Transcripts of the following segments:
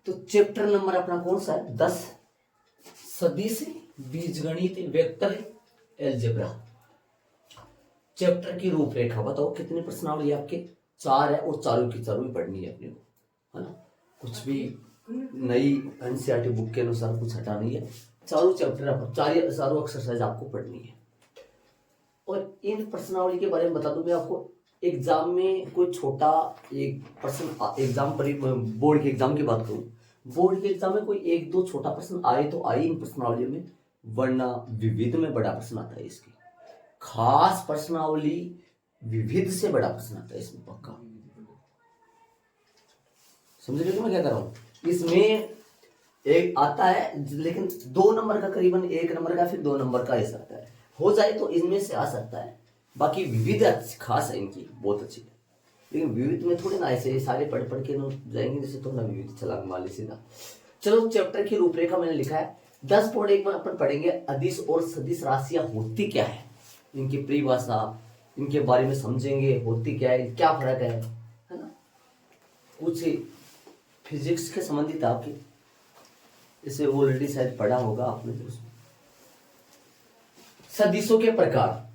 तो chapter number अपना कौन सा है? 10, सदिश, बीजगणित, वेक्टर, एलजेब्रा। चैप्टर की रूपरेखा बताओ कितने प्रश्नावली आपके? 4 है और चारों की चारों ही पढ़नी है अपने को, है ना। कुछ भी नई एनसीईआरटी बुक के अनुसार कुछ हटा नहीं है। चारों चैप्टर चारों एक्सरसाइज आपको पढ़नी है। और इन प्रश्नावली के बारे में बता दूं मैं आपको, एग्जाम में कोई छोटा एक प्रश्न, एग्जाम पर बोर्ड के एग्जाम की बात करूं, बोर्ड के एग्जाम में कोई एक दो छोटा प्रश्न आए तो आए इन प्रश्नावलियों में, वरना विविध में बड़ा प्रश्न आता है। इसकी खास प्रश्नावली विविध से बड़ा प्रश्न आता है इसमें, पक्का समझ रहे हो मैं क्या कर रहा हूं? इसमें एक आता है लेकिन 2 नंबर का, करीबन 1 नंबर का, फिर 2 नंबर का ऐसा आता है, हो जाए तो इनमें से आ सकता है। बाकी विविध खास है इनकी, बहुत अच्छी है। लेकिन विविध में थोड़े ना ऐसे सारे पढ़ पढ़ के जाएंगे, जैसे तो ना विविध छलांग मार ली सीधा। चलो चैप्टर की रूपरेखा मैंने लिखा है। 10.1 में अपन पढ़ेंगे अदिश और सदिश राशियां होती क्या है, इनकी परिभाषा, इनके बारे में समझेंगे, होती क्या है, क्या फर्क है ना। कुछ फिजिक्स के संबंधित आपकी, इसे ऑलरेडी शायद पढ़ा होगा आपने। सदिशों के प्रकार,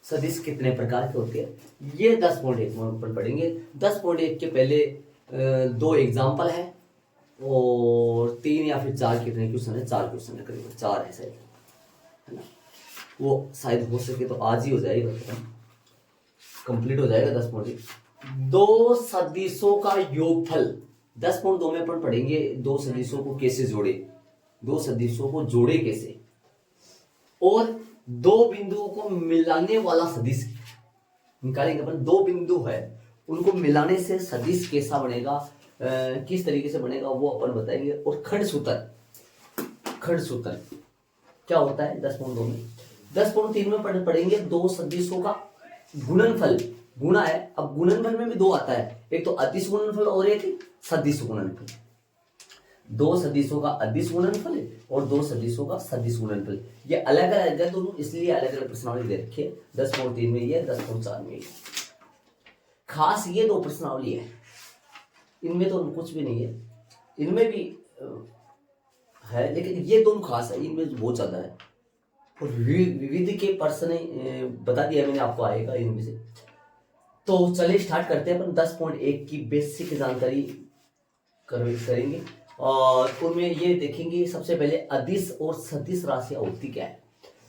सदिश कितने प्रकार के होते हैं, ये 10.1 में अपन पढ़ेंगे। 10.1 के पहले 2 एग्जाम्पल है और 3 या फिर 4 कितने क्वेश्चन है, 4 क्वेश्चन है, करीबन 4 है शायद, है ना। वो शायद हो सके तो आज ही हो जाएगा, कंप्लीट हो जाएगा 10.1। 2 सदिशों का योगफल 10.2 में अपन पढ़ेंगे। 2 सदिशों को कैसे जोड़े, 2 सदिशों को जोड़े कैसे, और 2 बिंदुओं को मिलाने वाला सदिश निकालेंगे अपन। 2 बिंदु है, उनको मिलाने से सदिश कैसा बनेगा, किस तरीके से बनेगा वो अपन बताएंगे। और खंड सूत्र, खंड सूत्र क्या होता है 10.2 में। 10.3 में पढ़ेंगे 2 सदिशों का गुणनफल, गुणा है। अब गुणनफल में भी 2 आता है, एक तो अदिश गुणनफल और एक सदिश गुणनफल। 2 सदिशों का अदिश गुणनफल और 2 सदिशों का सदिश गुणनफल, ये अलग अलग है दोनों, इसलिए अलग अलग प्रश्नावली दे रखी है। 10.3 में ये, 10.4 में ये। खास ये 2 प्रश्नावली है, इनमें तो कुछ भी नहीं है, इनमें भी है लेकिन ये दोनों खास है, इनमें बहुत ज्यादा है। और विविध के प्रश्न बता दिया मैंने आपको, आएगा इनमें से। तो चलिए स्टार्ट करते हैं अपन। 10.1 की बेसिक जानकारी करेंगे और उनमें ये देखेंगे सबसे पहले अदिश और सदिश राशियां होती क्या है,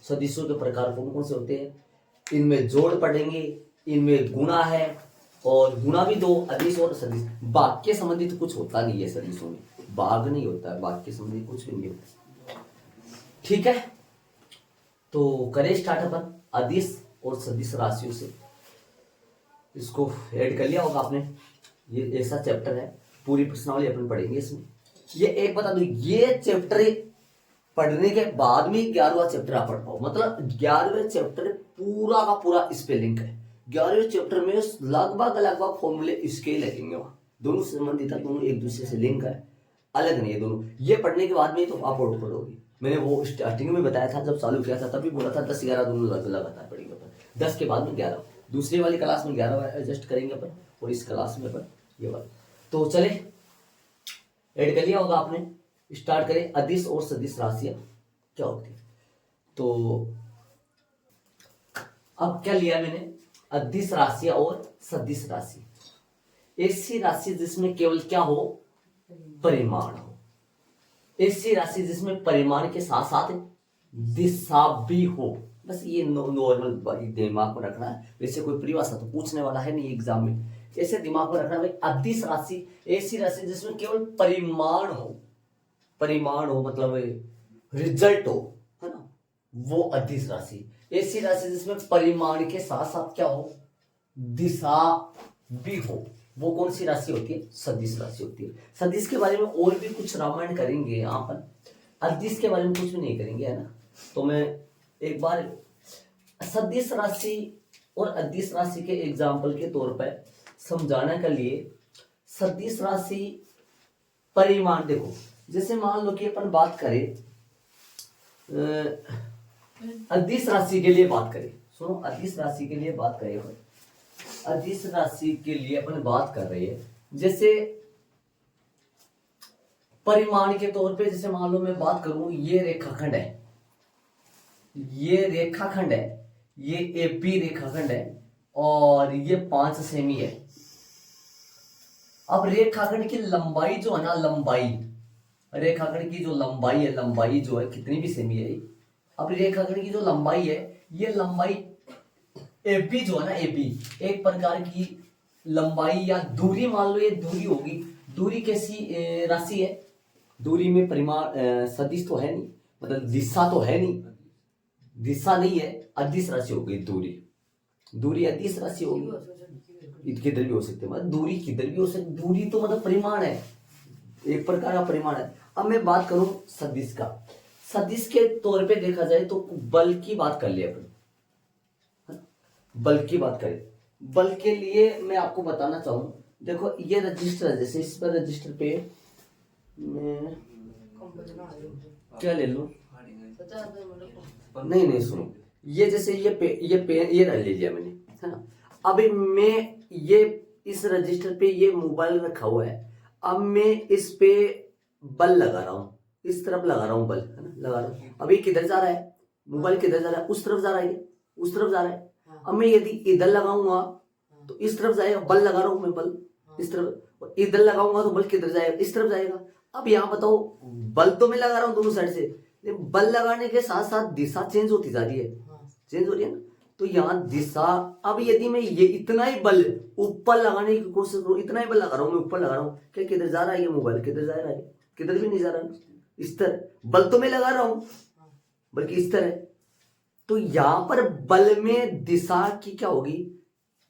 सदिशों के प्रकार कौन कौन से होते हैं, इनमें जोड़ पढ़ेंगे, इनमें गुणा है और गुणा भी 2, अदिश और सदिश। भाग के संबंधित कुछ होता नहीं है सदिशों में, भाग नहीं होता है, भाग के संबंधित कुछ भी नहीं होता। ठीक है, तो करें स्टार्ट अपन अदिश और सदिश राशियों से। इसको ऐड कर लिया होगा आपने, ये ऐसा चैप्टर है, पूरी प्रश्नावली अपन पढ़ेंगे इसमें। ये एक बता दो, ये चैप्टर पढ़ने के बाद में 11वां चैप्टर आप पढ़ पाओ, मतलब 11वें चैप्टर पूरा का पूरा इस पे लिंक है। 11वें चैप्टर में लगभग फॉर्मूले इसके लगेंगे, वहां दोनों संबंधित है, दोनों एक दूसरे से लिंक है, अलग नहीं है दोनों। ये पढ़ने के बाद में तो आप और पढ़ोगे। मैंने वो स्टार्टिंग में बताया था, जब चालू किया था तभी बोला था 10-11 दोनों लगातार पढ़ेंगे अपन, 10 के बाद में 11, दूसरी वाली क्लास में 11 एडजस्ट करेंगे अपन, और इस क्लास में अपन ये वाला। तो चले ऐड कर लिया होगा आपने, स्टार्ट करें। अदिश और सदिश राशियां क्या होती है, तो अब क्या लिया मैंने, अदिश राशियां और सदिश राशि, ऐसी राशि जिसमें केवल क्या हो, परिमाण हो, ऐसी राशि जिसमें परिमाण के साथ साथ दिशा भी हो। बस ये नॉर्मल दिमाग में रखना है, वैसे कोई परिभाषा तो पूछने वाला है नहीं एग्जाम में, ऐसे दिमाग में रखना भाई। अदिश राशि ऐसी राशि जिसमें केवल परिमाण हो, परिमाण हो मतलब रिजल्ट हो, है ना, वो अदिश राशि। ऐसी राशि जिसमें परिमाण के साथ साथ क्या हो, दिशा भी हो, वो कौन सी राशि होती है, सदिश राशि होती है। सदिश के बारे में और भी कुछ रामायण करेंगे यहाँ पर, अदिश के बारे में कुछ भी नहीं करेंगे, है ना। तो मैं एक बार सदिश राशि और अदिश राशि के एग्जाम्पल के तौर पर समझाने के लिए, सदिश राशि परिमाण देखो, जैसे मान लो कि अपन बात करें अदिश राशि के लिए बात करें, सुनो अदिश राशि के लिए बात करें, अदिश राशि के लिए अपन बात कर रहे हैं, जैसे परिमाण के तौर पे जैसे मान लो मैं बात करूं, ये रेखाखंड है, ये रेखाखंड है, ये एपी रेखाखंड है और ये 5 सेमी है। अब रेखाखंड की लंबाई जो है ना, लंबाई, रेखाखंड की जो लंबाई है, लंबाई जो है कितनी भी सेमी है। अब रेखाखंड की जो लंबाई है, ये लंबाई एपी जो है ना, एपी एक प्रकार की लंबाई या दूरी मान लो, ये दूरी होगी। दूरी कैसी राशि है? दूरी में परिमाण सदिश तो है नहीं, मतलब दिशा तो है नहीं, दिशा नहीं है, अदिश राशि हो गई दूरी। दूरी अदिश राशि होगी, किधर भी हो सकते, मतलब दूरी किधर भी हो सकती। दूरी तो मतलब परिमाण है, एक प्रकार का परिमाण है। अब मैं बात करूं सदिश का, सदिश के तौर पे देखा जाए तो बल की बात कर ले अपन, बल की बात करें। बल के लिए मैं आपको बताना चाहूं, देखो ये रजिस्टर है, जैसे इस पर रजिस्टर पे मैं क्या ले लूं, नहीं सुनो, ये जैसे ये रख लीजिए मैंने, है ना। अभी मैं ये इस रजिस्टर पे ये मोबाइल रखा हुआ है, अब मैं इस पे बल लगा रहा हूँ, इस तरफ लगा रहा हूँ बल, है ना, लगा रहा हूँ। अभी किधर जा रहा है मोबाइल, किधर जा रहा है? उस तरफ जा रहा है, उस तरफ जा रहा है। अब मैं यदि इधर लगाऊंगा तो इस तरफ जाएगा, बल लगा रहा हूं मैं, बल इस तरफ, और इधर लगाऊंगा तो बल किधर जाएगा? इस तरफ जाएगा। अब यहाँ बताओ, बल तो मैं लगा रहा हूँ दोनों साइड से, लेकिन बल लगाने के साथ साथ दिशा चेंज होती जा रही है, चेंज हो रही है ना। तो यहाँ दिशा, अब यदि मैं ये इतना ही बल ऊपर लगाने की कोशिश करूँ, इतना ही बल लगा रहा हूँ मैं, ऊपर लगा रहा हूँ, क्या किधर जा रहा है ये मोबाइल? किधर जा रहा है? किधर भी नहीं जा रहा, इस तरह बल तो मैं लगा रहा हूँ, बल्कि इस तरह। तो यहां पर बल में दिशा की क्या होगी?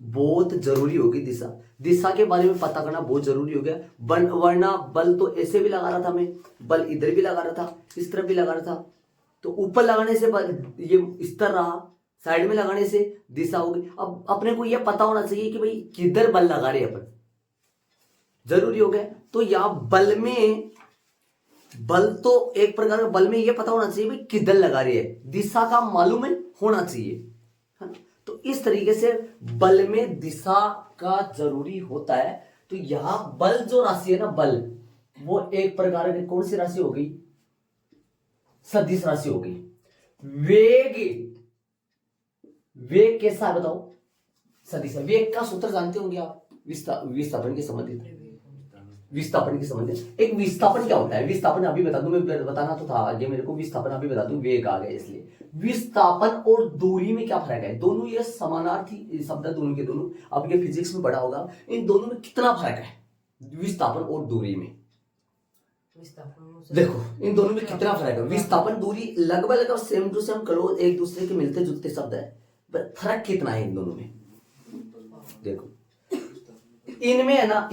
बहुत जरूरी होगी दिशा। दिशा के बारे में पता करना बहुत जरूरी हो गया, वरना बल तो ऐसे भी लगा रहा था मैं, बल इधर भी लगा रहा था, इस तरफ भी लगा रहा था, तो ऊपर लगाने से बल ये इस तरह रहा, साइड में लगाने से दिशा होगी। अब अपने को यह पता होना चाहिए कि भाई किधर बल लगा रहे अपन, जरूरी हो गया। तो यहां बल में, बल तो एक प्रकार का, बल में यह पता होना चाहिए भाई किधर लगा रही है, दिशा का मालूम होना चाहिए, है ना। तो इस तरीके से बल में दिशा का जरूरी होता है। तो यहां बल जो राशि है ना, बल, वो एक प्रकार की कौन सी राशि हो गई? सदिश राशि हो गई। वेग, वेग कैसा है बताओ? सदिश। वेग का सूत्र जानते होंगे आप, विस्थापन के संबंधित, विस्थापन के संबंधित। एक विस्थापन क्या होता है? विस्थापन अभी बता दूं, मैं बताना तो था आगे मेरे को, विस्थापन अभी बता दूं, वेग आ गया इसलिए। विस्थापन और दूरी में क्या फर्क है? दोनों ये समानार्थी शब्द है, दोनों के दोनों, अब ये फिजिक्स में पढ़ा होगा, इन दोनों में कितना फर्क है विस्थापन और दूरी में? देखो इन दोनों में कितना फर्क है। विस्थापन दूरी लगभग सेम टू सेम करो, एक दूसरे के मिलते जुलते शब्द है, फर्क कितना है इन दोनों में? देखो इनमें है ना,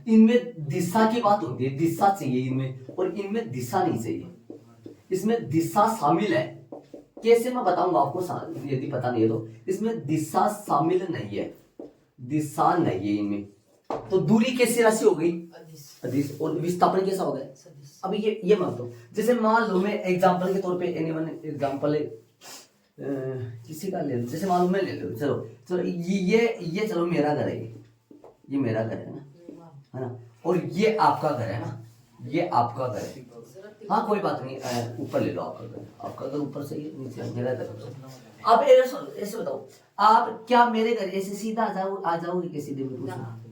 इनमें दिशा की बात होती है, दिशा चाहिए इनमें, और इनमें दिशा नहीं चाहिए। इसमें दिशा शामिल है, कैसे मैं बताऊंगा आपको, यदि पता नहीं है तो। इसमें दिशा शामिल नहीं है, दिशा नहीं है इनमें। तो दूरी कैसी राशि हो गई? अदिश। और विस्थापन कैसा हो गया? अभी ये मान लो, जैसे मान लो मैं एग्जांपल के तौर पे, एनीवन एग्जांपल किसी का ले लो, जैसे मान लो मैं ले लो, चलो ये चलो मेरा घर है, ये मेरा घर है ना, और ये आपका घर है ना, ये आपका घर है। हाँ कोई बात नहीं, ऊपर ले लो आपका घर, आपका घर ऊपर से नीचे, मेरा घर। अब ऐसे बताओ, आप क्या मेरे घर ऐसे सीधा आ जाओगे क्या? सीधे में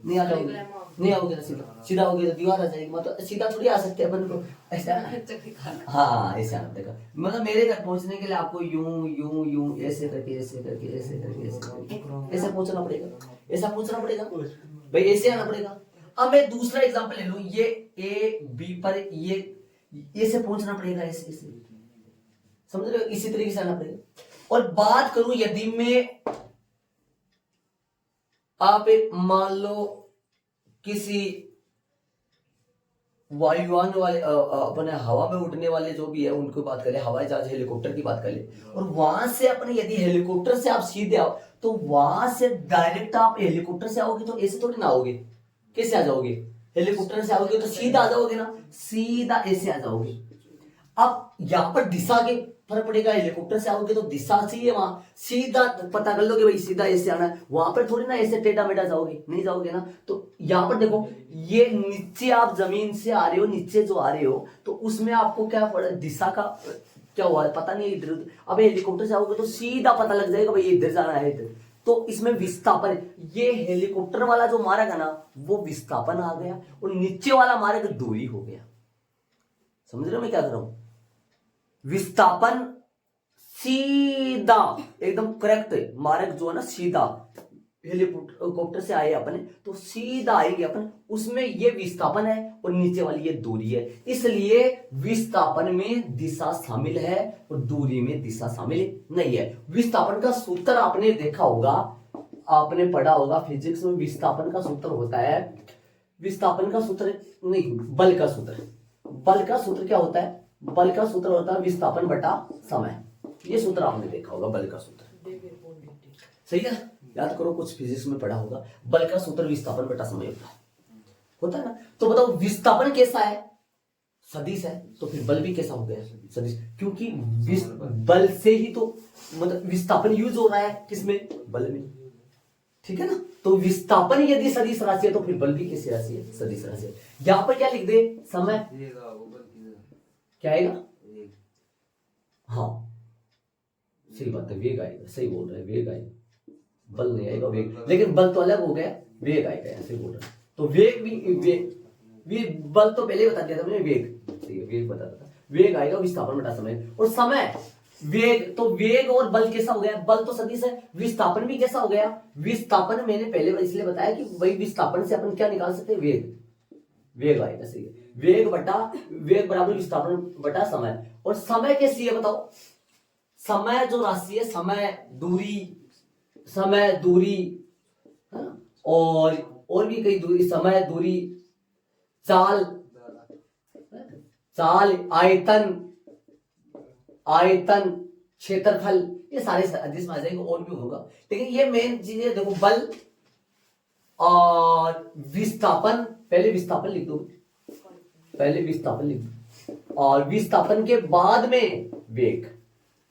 नहीं आ जाओगे, नहीं आओगे ना, सीधा आओगे तो दीवार आ जाएगी, मतलब सीधा थोड़ी आ सकते हैं अपन को, ऐसा। हाँ ऐसे आना पड़ेगा, मतलब मेरे घर पहुंचने के लिए आपको यूं यूं यूं ऐसे करके ऐसे करके ऐसे करके ऐसे करके ऐसे पहुंचना पड़ेगा, ऐसा पहुंचना पड़ेगा भाई, ऐसे आना पड़ेगा। अब मैं दूसरा एग्जांपल ले लूं, ये ए बी पर ये ऐसे पहुंचना पड़ेगा, ऐसे ऐसे, समझ रहे हो? इसी तरीके से आना पड़ेगा। और बात करूं यदि मैं, आप एक मान लो किसी वायुयान वाले, अपने हवा में उड़ने वाले जो भी है उनको बात करें, हवाई जहाज हेलीकॉप्टर की बात करें, और वहां से अपने यदि हेलीकॉप्टर से आप सीधे आओ, तो वहां से डायरेक्ट आप हेलीकॉप्टर से आओगे तो ऐसे थोड़ी ना आओगे, कैसे आ जाओगे? हेलीकॉप्टर से आओगे तो सीधा आ जाओगे ना, सीधा ऐसे आ जाओगे। अब यहां पर दिशा के फर्क पड़ेगा। हेलीकॉप्टर से आओगे तो दिशा चाहिए, वहां सीधा पता कर लो कि भाई सीधा ऐसे आना है, वहां पर थोड़ी ना ऐसे टेढ़ा मेढ़ा जाओगे, नहीं जाओगे ना। तो यहाँ पर देखो, ये नीचे आप जमीन से आ रहे हो, नीचे जो आ रहे हो, तो उसमें आपको क्या पड़ा, दिशा का क्या हुआ है पता नहीं, इधर उधर। अब हेलीकॉप्टर से आओगे तो सीधा पता लग जाएगा भाई इधर जाना है, इधर। तो इसमें विस्थापन, ये हेलीकॉप्टर वाला जो मार्ग है ना, वो विस्थापन आ गया, और नीचे वाला मार्ग दूरी हो गया। समझ रहे हो मैं क्या कर रहा हूं? विस्थापन सीधा एकदम करेक्ट मार्ग जो है ना, सीधा हेलीकॉप्टर से आए अपने तो सीधा आएगी अपन, उसमें ये विस्थापन है और नीचे वाली ये दूरी है, इसलिए विस्थापन में दिशा शामिल है और दूरी में दिशा शामिल नहीं है। विस्थापन का सूत्र आपने देखा होगा, आपने पढ़ा होगा फिजिक्स में, विस्थापन का सूत्र होता है, विस्थापन का सूत्र नहीं, बल का सूत्र। बल का सूत्र क्या होता है? बल का सूत्र होता है विस्थापन बटा समय। ये सूत्र आपने देखा होगा, बल का सूत्र, सही है, याद करो, कुछ फिजिक्स में पढ़ा होगा। बल का सूत्र विस्थापन बटा समय होता है ना। तो बताओ विस्थापन कैसा है? सदिश है, तो फिर बल भी कैसा हो गया? सदिश, क्योंकि बल से ही तो मतलब विस्थापन यूज हो रहा है, किसमें? बल में, ठीक है ना। तो विस्थापन यदि सदिश राशि है तो फिर बल भी कैसी राशि है? सदिश राशि है। यहां पर क्या लिख दे? समय क्या आएगा? हाँ सही बात है, वेग आएगा, सही बोल रहे हैं, वेग आएगा, बल नहीं आएगा, वेग। लेकिन बल तो अलग हो गया, वेग आएगा, ऐसे बोल रहे हैं। तो वेग भी बल तो पहले बता दिया था मैंने, वेग सही है, वेग बता था, वेग आएगा विस्थापन बटा समय। और समय वेग, तो वेग और बल कैसा हो गया? बल तो सदिश है, विस्थापन भी कैसा हो गया? विस्थापन मैंने पहले इसलिए बताया कि भाई विस्थापन से अपन क्या निकाल सकते हैं? वेग, वेग आएगा, सही है, वेग बराबर विस्थापन बटा समय। और समय कैसी है बताओ? समय जो राशि है, समय दूरी है ना, और भी कई दूरी, समय दूरी, चाल, आयतन, क्षेत्रफल, ये सारे सदिश में आ जाएंगे, और भी होगा। लेकिन ये मेन चीजें देखो, बल और विस्थापन, पहले विस्थापन लिख दो, और विस्थापन के बाद में वेग,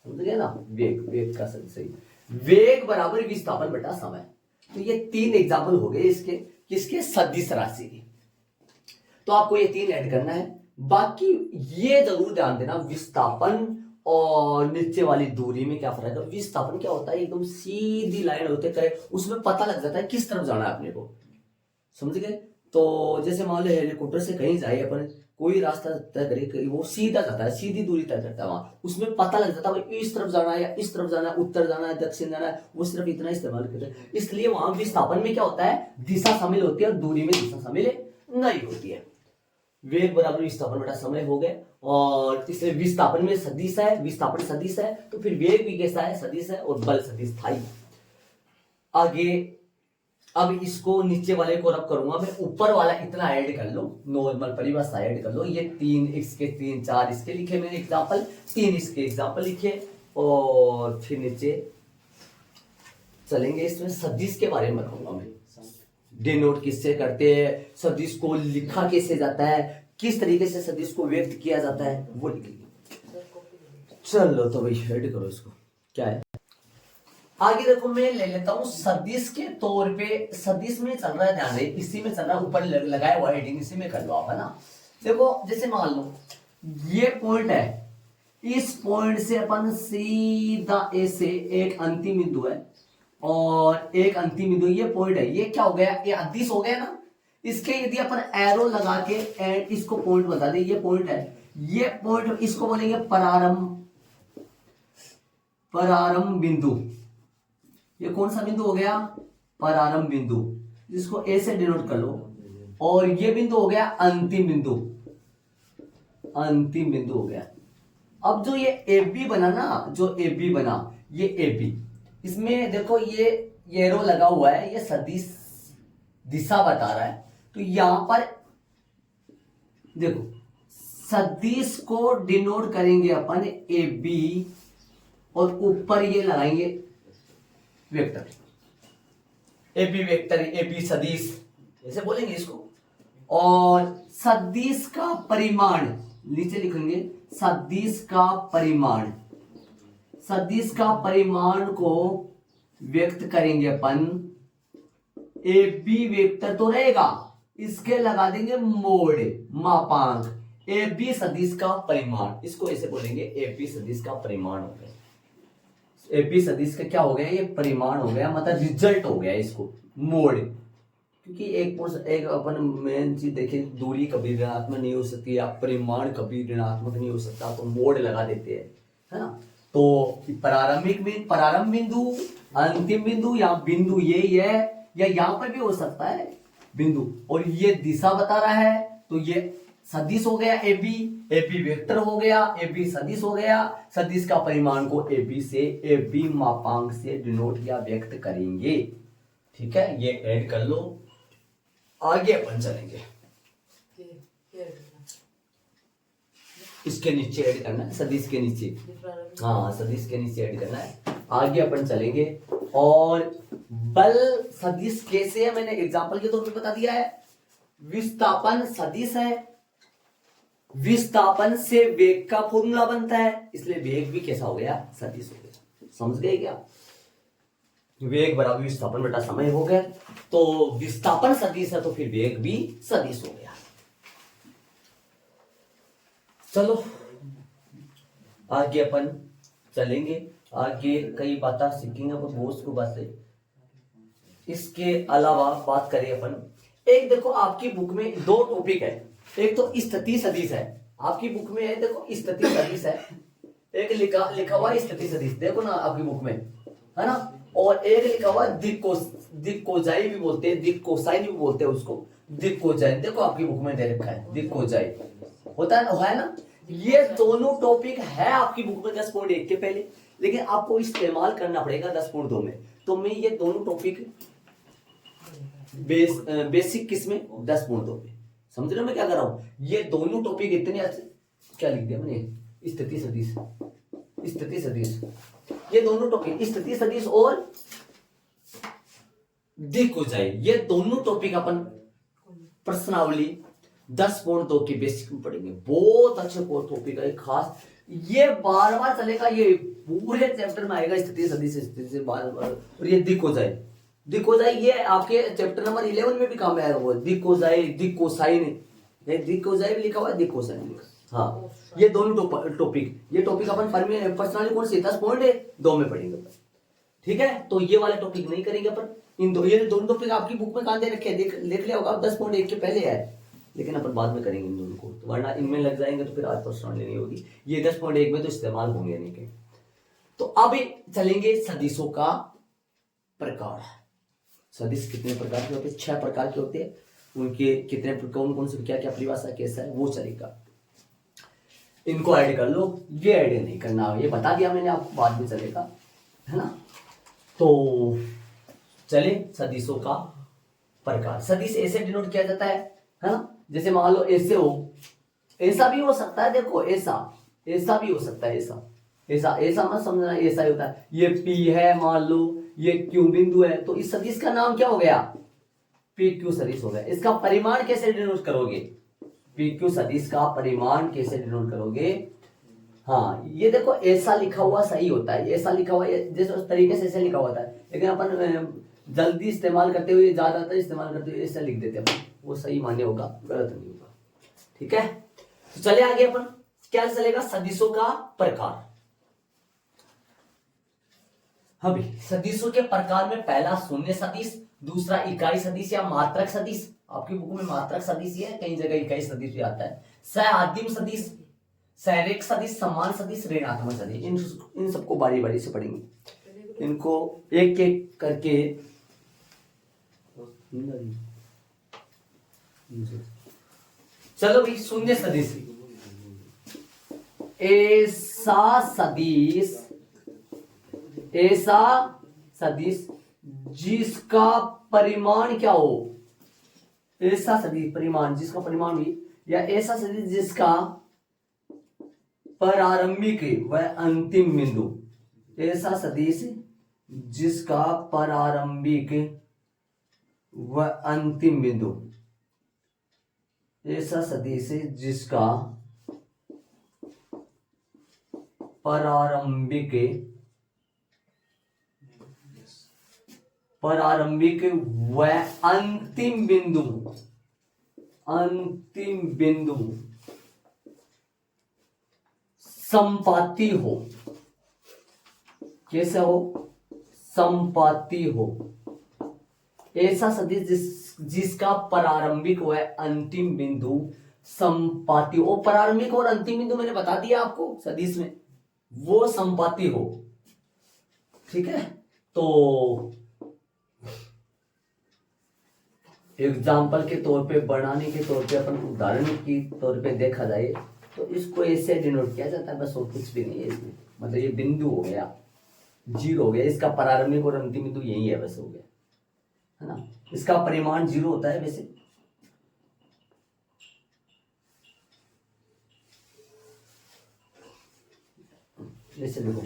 समझ गए ना, वेग का सही, वेग बराबर विस्थापन बटा समय। तो ये 3 एग्जाम्पल हो गए इसके, किसके? सदिश राशि के। तो आपको ये 3 ऐड करना है। बाकी ये जरूर ध्यान देना, विस्थापन और नीचे वाली दूरी में क्या फर्क है। विस्थापन क्या होता है? एकदम सीधी लाइन होते है, उसमें पता लग जाता है किस तरफ जाना है अपने को, समझ गए। तो जैसे मान लो हेलीकॉप्टर से कहीं जाए अपन, कोई रास्ता तय करे, वो सीधा जाता है, सीधी दूरी तय करता है, वहां उसमें पता लग जाता है इस तरफ जाना है या इस तरफ जाना है, उत्तर जाना है, दक्षिण जाना है, वो सिर्फ इतना इस्तेमाल करते हैं। इसलिए वहां विस्थापन में क्या होता है? दिशा शामिल होती है और दूरी में दिशा शामिल नहीं होती है। वेग बराबर विस्थापन बटा समय हो गए। और तीसरे विस्थापन में सदिश है, विस्थापन सदिश है, तो फिर वेग भी कैसा है? सदिश है, और बल सदिश था ही। आगे अब इसको नीचे वाले को रब करूंगा मैं, ऊपर वाला इतना ऐड कर लो, नॉर्मल परिभाषा ऐड कर लो। ये 3 इसके 3 4 इसके लिखे मैंने एग्जांपल, 3 इसके एग्जांपल लिखे, और फिर नीचे चलेंगे। इसमें सदिश के बारे में बताऊंगा मैं, डिनोट किससे करते हैं, सदिश को लिखा कैसे जाता है, किस तरीके से सदिश को व्यक्त किया जाता है, वो लिखेंगे। चलो तो भाई ऐड करो इसको, क्या है आगे देखो। मैं ले लेता हूं सदिश के तौर पे, सदिश में चल रहा है, ध्यान रहे, इसी में चल रहा है, ऊपर लगाया हुआ हेडिंग, इसी में कर लो आप, है ना। देखो जैसे मान लो ये पॉइंट है, इस पॉइंट से अपन सीधा ऐसे एक अंतिम बिंदु है और एक अंतिम बिंदु, ये पॉइंट है, ये क्या हो गया? ये अदिश हो गया ना। इसके यदि अपन एरो लगा के एंड इसको पॉइंट बता दे, ये पॉइंट है, ये पॉइंट इसको बोलेंगे प्रारंभ बिंदु। ये कौन सा बिंदु हो गया? प्रारंभ बिंदु, जिसको ए से डिनोट कर लो। और ये बिंदु हो गया अंतिम बिंदु, अंतिम बिंदु हो गया। अब जो ये ए बी बना ना, जो ए बी बना, ये ए बी, इसमें देखो ये एरो लगा हुआ है, ये सदिश दिशा बता रहा है। तो यहां पर देखो सदिश को डिनोट करेंगे अपन ए बी, और ऊपर ये लगाएंगे vector, A B vector, A B सदिश, ऐसे बोलेंगे इसको। और सदिश का परिमाण नीचे लिखेंगे, सदिश का परिमाण सदिश का परिमाण को व्यक्त करेंगे अपन, ए बी वेक्टर तो रहेगा, इसके लगा देंगे मोड मापांक, ए बी सदिश का परिमाण, इसको ऐसे बोलेंगे ए बी सदिश का परिमाण हो गया। ए बी सदिश का क्या हो गया, ये परिमाण हो गया, मतलब रिजल्ट हो गया इसको मोड। क्योंकि एक अपन मेन चीज देखिए, दूरी कभी ऋणात्मक नहीं हो सकती या परिमाण कभी ऋणात्मक नहीं हो सकता, तो मोड लगा देते हैं, है ना। तो प्रारंभ बिंदु, अंतिम बिंदु या बिंदु यही है, या यहाँ पर भी हो सकता है बिंदु, और ये दिशा बता रहा है, तो ये सदिश हो गया ए बी वेक्टर हो गया, ए बी सदिश हो गया। सदिश का परिमाण को ए बी मापांक से डिनोट या व्यक्त करेंगे। ठीक है, ये ऐड कर लो, आगे अपन चलेंगे। इसके नीचे ऐड करना है, सदिश के नीचे, हाँ सदिश के नीचे ऐड करना है। आगे अपन चलेंगे, और बल सदिश कैसे है मैंने एग्जांपल के तौर पे बता दिया है। विस्थापन सदिश है, विस्थापन से वेग का फॉर्मूला बनता है, इसलिए वेग भी कैसा हो गया, सदिश हो गया। समझ गए क्या, वेग बराबर विस्थापन बटा समय हो गया, तो विस्थापन सदिश है तो फिर वेग भी सदिश हो गया। चलो आगे अपन चलेंगे, आगे कई बातें सीखेंगे अपन, बहुत को बातें। इसके अलावा बात करें अपन, एक देखो आपकी बुक में दो टॉपिक है, एक तो स्थिति सदिश है, आपकी बुक में है देखो स्थिति सदिश है, एक लिखा हुआ स्थिति सदिश देखो ना आपकी बुक में, है ना, और एक लिखा हुआ दिक् कोजाई भी बोलते हैं, दिक् कोसाइन भी बोलते हैं उसको, दिक् कोजाई देखो आपकी बुक में दे रखा है, दिक् कोजाई होता है ना। ये दोनों टॉपिक है आपकी बुक में 10.1 के पहले, लेकिन आपको इस्तेमाल करना पड़ेगा 10.2 में। तो मैं ये दोनों टॉपिक बेसिक किस में 10.2 में, समझ रहे हो मैं क्या कर रहा हूं। ये दोनों टॉपिक इतने अच्छे, क्या लिख दिया मैंने, स्थिति सदिश, स्थिति सदिश, ये दोनों टॉपिक स्थिति सदिश और दिक् कोजाई, ये दोनों टॉपिक अपन प्रश्नावली 10.2 की बेसिक में पढ़ेंगे। बहुत अच्छे टॉपिक है, खास ये बार बार चलेगा, ये पूरे चैप्टर में आएगा, स्थिति सदिश से बार बार। और ये दिक् कोजाई ये आपके चैप्टर नंबर 11 में भी काम में आएगा, वो दिक् कोजाई, दिक् कोसाइन, दिक् कोजाई भी लिखा हुआ है, दिक् कोसाइन लिखा। हाँ ये दोनों टॉपिक, ये टॉपिक अपन पर्सनली कौन से 10.2 में पढ़ेंगे। ठीक है, तो ये वाले टॉपिक नहीं करेंगे अपन, ये दोनों टॉपिक आपकी बुक में कहां दे रखे हैं, देख लिया होगा, 10.1 के पहले है, लेकिन अपन बाद में करेंगे इन दोनों को, तो वरना इनमें लग जाएंगे तो फिर आज पर्सनली नहीं होगी, ये 10.1 में तो इस्तेमाल होंगे नहीं के। तो अब चलेंगे सदिशों का प्रकार। सदिश कितने प्रकार के होते हैं, 6 प्रकार के होते हैं, उनके कितने कौन से क्या क्या परिभाषा कैसा है वो चलेगा, इनको ऐड कर लो, ये ऐड नहीं करना, ये बता दिया मैंने आपको, बाद में चलेगा, है ना। तो चले सदिशों का प्रकार। सदिश ऐसे डिनोट किया जाता है ना, जैसे मान लो ऐसे हो, ऐसा भी हो सकता है, देखो ऐसा भी हो सकता है, ऐसा मत समझना, ऐसा ही होता है। ये P है मान लो, ये Q बिंदु है, तो इस सदिश का नाम क्या हो गया, PQ सदिश हो गया। इसका परिमाण कैसे डिनोट करोगे, PQ सदिश का परिमाण कैसे डिनोट करोगे। हाँ ये देखो ऐसा लिखा हुआ सही होता है, ऐसा लिखा हुआ जैसे उस तरीके से ऐसे लिखा हुआ था, लेकिन अपन जल्दी इस्तेमाल करते हुए, ज्यादातर इस्तेमाल करते हुए ऐसा लिख देते हैं, वो सही मान्य होगा, गलत नहीं होगा। ठीक है, तो चले आगे अपन क्या चलेगा, सदिशों का प्रकार। अभी सदिशों के प्रकार में पहला शून्य सदिश, दूसरा इकाई सदिश या मात्रक सदिश, आपकी बुक में मात्रक सदिश है, कई जगह इकाई सदिश भी आता है, सहाद्यम सदिश, सहायक सदिश, समान सदिश, ऋणात्मक सदिश, इन सबको बारी बारी से पढ़ेंगे, इनको एक एक करके। चलो भाई, शून्य सदिश, ऐसा सदिश जिसका परिमाण क्या हो, ऐसा सदिश परिमाण जिसका परिमाण भी, या ऐसा सदिश जिसका प्रारंभिक व अंतिम बिंदु, ऐसा सदिश जिसका प्रारंभिक व अंतिम बिंदु, ऐसा सदिश जिसका प्रारंभिक प्रारंभिक व अंतिम बिंदु संपाती हो। कैसे हो? संपाती हो। ऐसा सदिश जिसका प्रारंभिक व अंतिम बिंदु संपाती हो। प्रारंभिक और अंतिम बिंदु मैंने बता दिया आपको सदिश में, वो संपाती हो। ठीक है, तो एग्जाम्पल के तौर पे, बनाने के तौर पे, अपन उदाहरण की तौर पे देखा जाए तो इसको ऐसे डिनोट किया जाता है, बस और कुछ भी नहीं है इसमें। मतलब ये बिंदु हो गया, जीरो हो गया, इसका प्रारंभिक और अंतिम बिंदु यही है, बस हो गया, है ना। इसका परिमाण जीरो होता है वैसे। जैसे लिखो,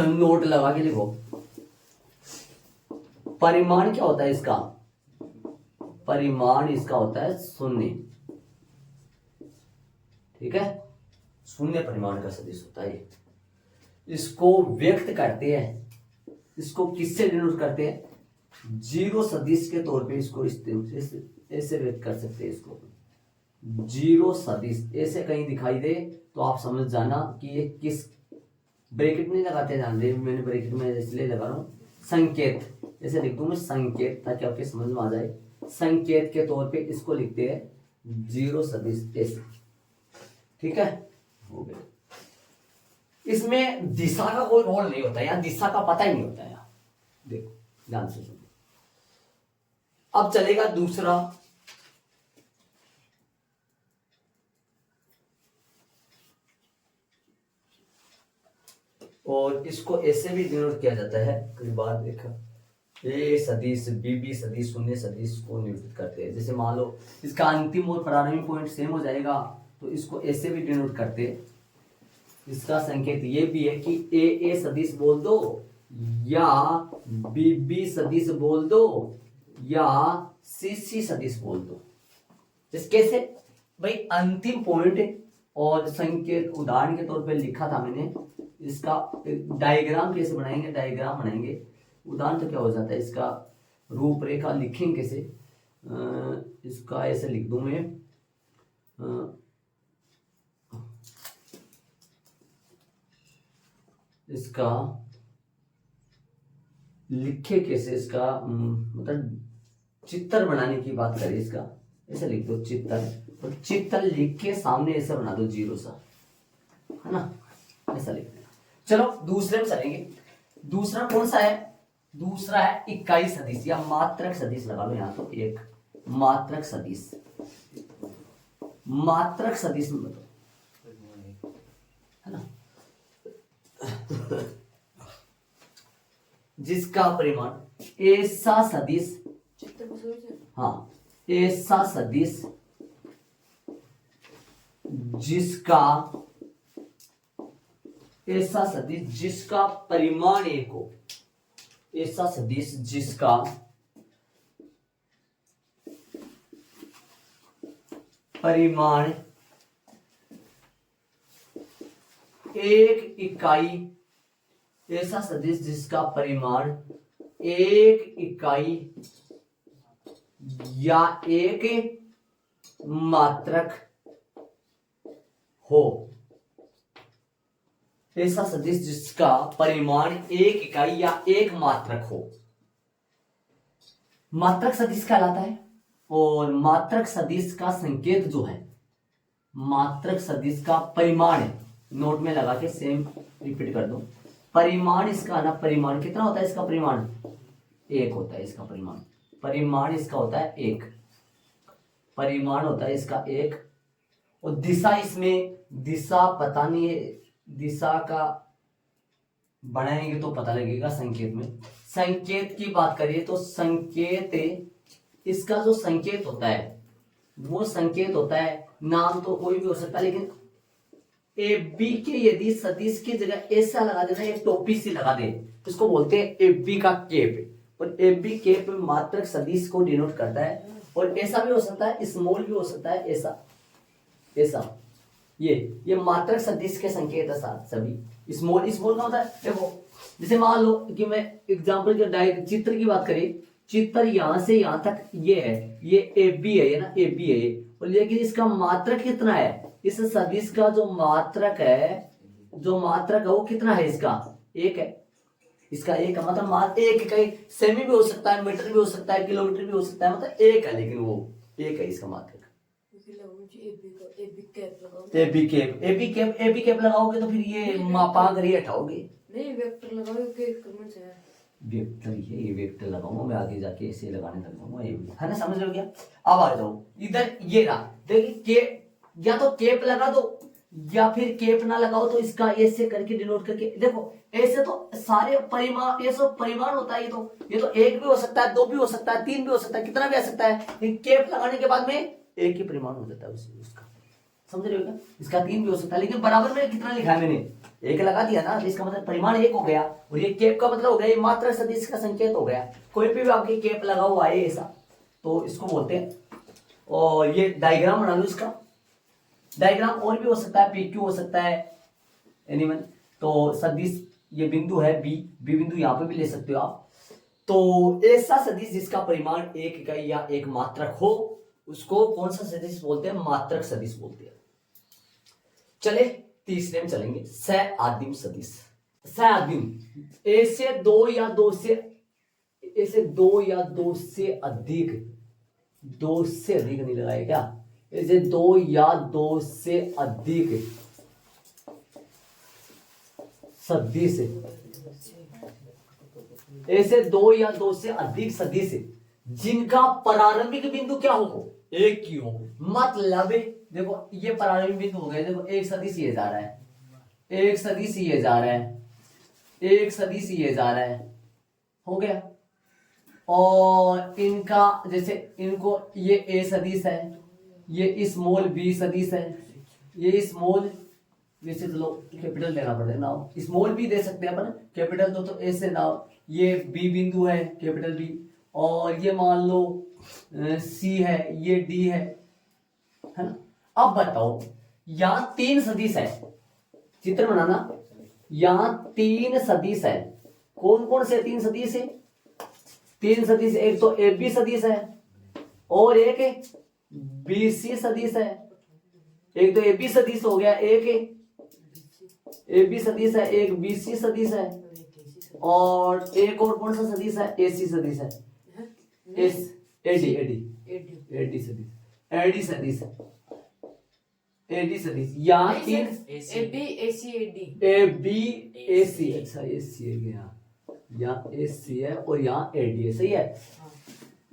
नोट लगा के लिखो, परिमाण क्या होता है इसका? परिमाण इसका होता है शून्य। ठीक है, शून्य परिमाण का सदिश होता है। इसको व्यक्त करते हैं, इसको किससे डिनोट करते हैं? जीरो सदिश के तौर पे इसको ऐसे व्यक्त कर सकते हैं। इसको जीरो सदिश ऐसे कहीं दिखाई दे तो आप समझ जाना कि ये किस, ब्रैकेट नहीं लगाते, ध्यान दे, मैंने ब्रैकेट में इसलिए लगा रहा हूं, संकेत ऐसे लिख दूं मैं, संकेत, ताकि आपके समझ में आ जाए। संकेत के तौर पे इसको लिखते हैं जीरो सदिश ऐसे। ठीक है, हो गया। इसमें दिशा का कोई रोल नहीं होता, यहाँ दिशा का पता ही नहीं होता। यहाँ देखो ध्यान से सुनो। अब चलेगा दूसरा, और इसको ऐसे भी डिनोट किया जाता है, कई बार देखा, ए सदिश, बी सदिश, शून्य सदिश को निरूपित करते हैं। जैसे मान लो इसका अंतिम और प्रारंभिक पॉइंट सेम हो जाएगा तो इसको ऐसे भी डिनोट करते हैं। इसका संकेत ये भी है कि ए सदिश बोल दो, या बी सदिश बोल दो, या सी सदिश बोल दो। जिस कैसे भाई, अंतिम पॉइंट और संकेत उदाहरण के तौर पे लिखा था मैंने। इसका डायग्राम कैसे बनाएंगे? डायग्राम बनाएंगे, उदाहरण तो क्या हो जाता है, इसका रूपरेखा लिखेंगे कैसे? इसका ऐसे लिख दूं मैं, इसका लिखे कैसे? इसका मतलब चित्र बनाने की बात करें, इसका ऐसे लिख दो चित्र, और चित्र लिख के सामने ऐसा बना दो जीरो सा, है ना, ऐसा लिख देना। चलो दूसरे में चलेंगे। दूसरा कौन सा है? दूसरा है इकाई सदिश या मात्रक सदिश, लगा लो यहां तो एक मात्रक सदिश। मात्रक सदिश में बताओ, है ना, जिसका परिमाण ऐसा सदिश, हाँ, ऐसा सदिश जिसका, ऐसा सदिश जिसका परिमाण एक हो, ऐसा सदिश जिसका परिमाण एक इकाई, ऐसा सदिश जिसका परिमाण एक इकाई या एक मात्रक हो। ऐसा सदिश जिसका परिमाण एक इकाई या एक मात्रक हो, मात्रक सदिश कहलाता है। और मात्रक सदिश का संकेत जो है, मात्रक सदिश का परिमाण, नोट में लगा के सेम रिपीट कर दो, परिमाण इसका ना, परिमाण कितना होता है इसका? परिमाण एक होता है इसका परिमाण, परिमाण इसका होता है एक, परिमाण होता है इसका एक। और दिशा, इसमें दिशा पता नहीं है, दिशा का बनाएंगे तो पता लगेगा संकेत में। संकेत की बात करिए तो संकेत, इसका जो संकेत होता है वो संकेत होता है, नाम तो कोई भी हो सकता है, लेकिन ए बी के यदि सदिश की जगह ऐसा लगा देना, एक टोपी सी लगा दे, इसको बोलते हैं ए बी का केप। और ए बी केप मात्रक सदिश को डिनोट करता है। और ऐसा भी हो सकता है, स्मॉल भी हो सकता है, ऐसा ऐसा, ये मात्रक सदिश के संकेत है साथ सभी। स्मॉल का होता है, देखो जैसे मान लो कि मैं एग्जाम्पल के चित्र की बात करें, चित्र यहां से यहां तक ये है, ये ए बी है ना, ए बी है ये, और लेकिन इसका मात्रक कितना है, इस सदिश का जो मात्रक है वो कितना है, इसका एक है, इसका एक है, मतलब एक कहीं सेमी भी हो सकता है, मीटर भी हो सकता है, किलोमीटर भी हो सकता है, मतलब एक है, लेकिन वो एक है इसका मात्रक। ए बी कैप लगाओगे तो फिर ये मापा कर ही हटाओगे, नहीं वेक्टर लगाओगे के कमेंट से है, वेक्टर ये वेक्टर लगाऊंगा मैं, आगे जाके ऐसे लगाने लग जाऊंगा, ये है ना, समझ लो क्या। अब आ जाओ इधर, ये रहा, देखिए के या तो केप लगा दो या फिर केप ना लगाओ, तो इसका ऐसे करके डिनोट करके देखो, ऐसे तो सारे परिमाण, ये सब परिमाण होता है, ये तो एक भी हो सकता है, दो भी हो सकता है, तीन भी हो सकता है, कितना भी आ सकता है, लेकिन केप लगाने के बाद में एक ही परिमाण हो जाता है उसका, समझ रहे हो क्या। इसका तीन भी हो सकता है, लेकिन बराबर में कितना लिखा है मैंने, एक लगा दिया ना, इसका मतलब परिमाण एक हो गया, और ये केप का मतलब हो गया, ये मात्रक सदिश का संकेत हो गया। कोई भी आपके केप लगा हुआ है ऐसा, तो इसको बोलते हैं। और ये डायग्राम बना लो इसका, डायग्राम और भी हो सकता है, पी क्यू हो सकता है, एनीवन। तो सदिश ये बिंदु है बी बिंदु, यहां पे भी ले सकते हो आप। तो ऐसा सदिश जिसका परिमाण एक इकाई या एक मात्रक हो, उसको कौन सा सदिश बोलते हैं, मात्रक सदिश बोलते हैं। चले तीसरे में चलेंगे, सआदिम सदिश। सआदिम, ऐसे दो या दो से अधिक नहीं लगाए क्या, ऐसे दो या दो से अधिक सदिश, ऐसे दो या दो से अधिक सदिश जिनका प्रारंभिक बिंदु क्या हो, एक ही हो। मतलब देखो ये प्रारंभिक बिंदु हो गया, देखो एक सदिश ये जा रहा है, एक सदिश ये जा रहा है, एक सदिश ये जा रहा है, हो गया। और इनका जैसे इनको ये ए सदिश है, ये स्मॉल बी सदिश है, ये स्मॉल, वैसे तो लोग कैपिटल लेना पड़ेगा ना, स्मॉल बी दे सकते हैं अपन, कैपिटल तो ऐसे ना, ये बी बिंदु है कैपिटल बी, और ये मान लो सी है, ये डी है ना। अब बताओ यहां तीन सदिश है, चित्र बनाना, यहां तीन सदिश है, कौन कौन से तीन सदिश है, तीन सदिश, एक तो ए बी सदिश है, और एक बी सी सदिश है, एक तो ए बी सदिश हो गया, एक ए बी सदिश है, एक बी सी सदिश है, और एक और कौन सा सदिश है, ए सी सदिश है, एस एडी एडी एडी सदिश, एडी सदिश है, एडी सदिश। यहाँ तीन A B A C A D, A B A C, अच्छा ए सी है गया, यहाँ ए सी है और यहाँ ए डी है, सही है।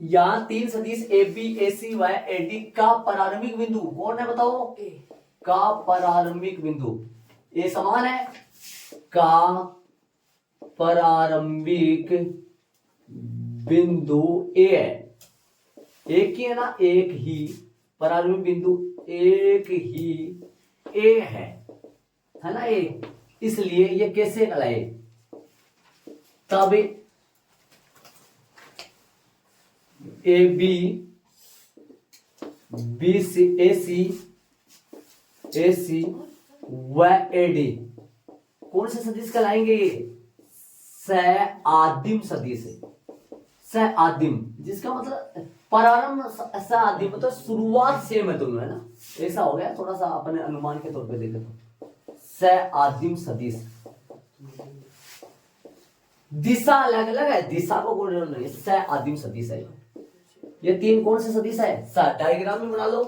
यहाँ तीन सदिश ए बी ए सी व ए डी का प्रारंभिक बिंदु कौन है बताओ, का प्रारंभिक बिंदु ए समान है, का प्रारंभिक बिंदु ए है, एक ही है ना, एक ही प्रारंभिक बिंदु, एक ही ए है ना ए, इसलिए ये कैसे कहलाए, तब ए बी बी सी ए सी व ए डी कौन से सदिश कहलाएंगे, सआदिम सदिश है, सआदिम, जिसका मतलब प्रारंभ सआदिम मतलब शुरुआत सेम है दोनों, है ना, ऐसा हो गया, थोड़ा सा अपने अनुमान के तौर पे देखे तो सआदिम सदिश। दिशा अलग अलग है, दिशा को कोई नहीं है, सआदिम सदिश है। ये तीन कौन से सदिश है, डायग्राम में बना लो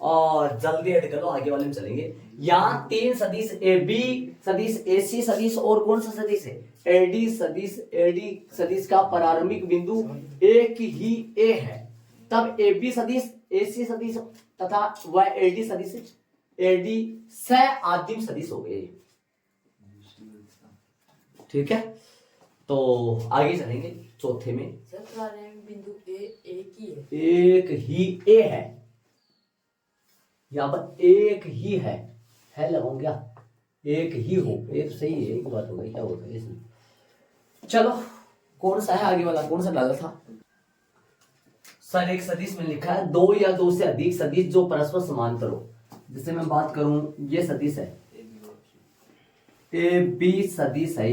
और जल्दी ऐड कर लो, आगे वाले में चलेंगे। यहाँ तीन सदिश ए बी सदिश, ए सी सदिश, और कौन सा सदिश है, एडी सदिश। एडी सदिश का प्रारंभिक बिंदु एक ही ए है, तब ए बी सदिश, ए सी सदिश तथा वह एडी सदिश, एडी सआदिम सदिश हो गए, ठीक है। तो आगे चलेंगे चौथे में, बिंदु एक ही है, एक ही ए है, यहां पर एक ही है लगाऊं क्या, एक ही हो, एक सही है, एक बात हो गई, क्या होता है इसमें। चलो कौन सा है आगे वाला, कौन सा डाला था सर, एक सदिश में लिखा है दो या दो से अधिक सदिश जो परस्पर समांतर हो। जैसे मैं बात करूं, ये सदिश है ए बी सदिश है,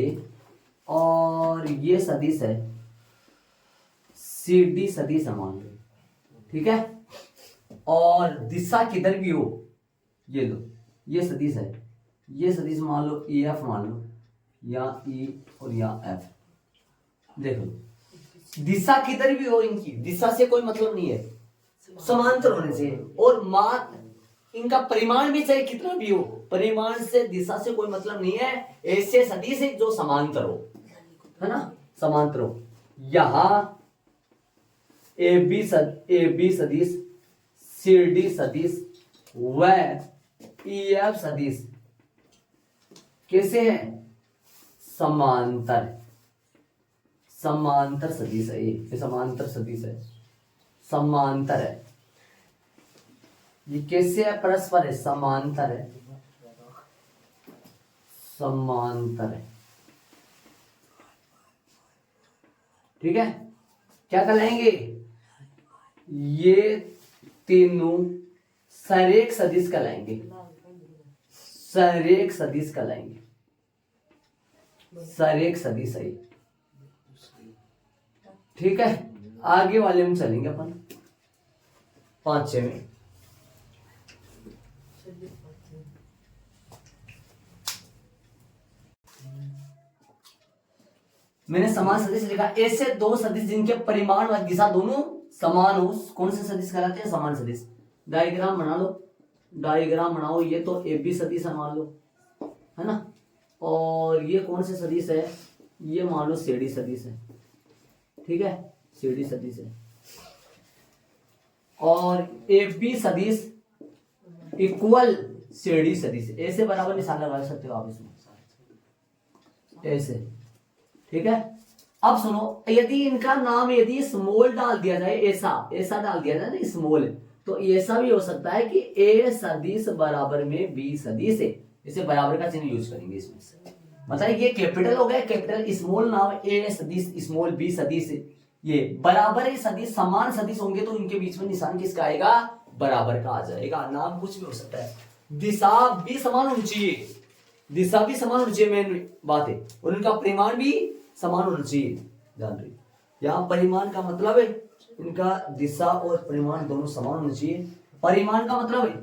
और ये सदिश है सी डी सदिश है मान लो, ठीक है। और दिशा किधर भी हो, ये लो ये सदिश है, ये सदिश मान लो ई एफ मान लो, या ई और या एफ, देख लो दिशा किधर भी हो, इनकी दिशा से कोई मतलब नहीं है, समांतर होने से। और मान इनका परिमाण भी चाहे कितना भी हो, परिमाण से दिशा से कोई मतलब नहीं है, ऐसे सदिश है जो समांतर हो, है ना, समांतर हो। यहां ए बी सदिश, सी डी सदिश व ई एफ सदिश कैसे है, समांतर, समांतर सदिश है, ये समांतर सदिश है, समांतर है। ये कैसे है, परस्पर है, समांतर है, समांतर है, ठीक है। क्या कहलाएंगे ये तीनों, सरेख सदिश कहलाएंगे, सरेख सदिश कहलाएंगे, सरेख सदिश है, ठीक है। आगे वाले में चलेंगे अपन 5-6 में। मैंने समान सदिश लिखा, ऐसे दो सदिश जिनके परिमाण व दिशा दोनों समान हो, कौन से सदिश कहलाते हैं, समान सदिश। डायग्राम बना लो, डायग्राम बनाओ, ये तो ए बी सदिश है मान लो, है ना, और ये कौन से सदिश है, ये मान लो सी डी सदिश है, ठीक है, सी डी सदिश है। और ए बी सदिश इक्वल सी डी सदिश, ऐसे बराबर निशान लगा सकते हो आप इसमें, ऐसे, ठीक है। अब सुनो, यदि इनका नाम यदि स्मॉल डाल दिया जाए, ऐसा ऐसा डाल दिया जाए ना स्मॉल, तो ऐसा भी हो सकता है कि ए सदिश बराबर में बी सदिश है, इसे बराबर का चिन्ह यूज करेंगे इसमें, मतलब ये कैपिटल हो गया, कैपिटल स्मॉल नाम ए सदिश स्मॉल बी सदिश, ये बराबर है सदिश, समान सदिश होंगे तो इनके बीच में निशान किसका आएगा, बराबर का आ जाएगा। नाम कुछ भी हो सकता है, दिशा भी समान होनी चाहिए, दिशा भी समान होनी चाहिए, मेन बात है, और उनका परिमाण भी समान होना चाहिए, ध्यान रखिए। यहाँ परिमाण का मतलब है इनका दिशा और परिमाण दोनों समान होना चाहिए। परिमाण का मतलब है,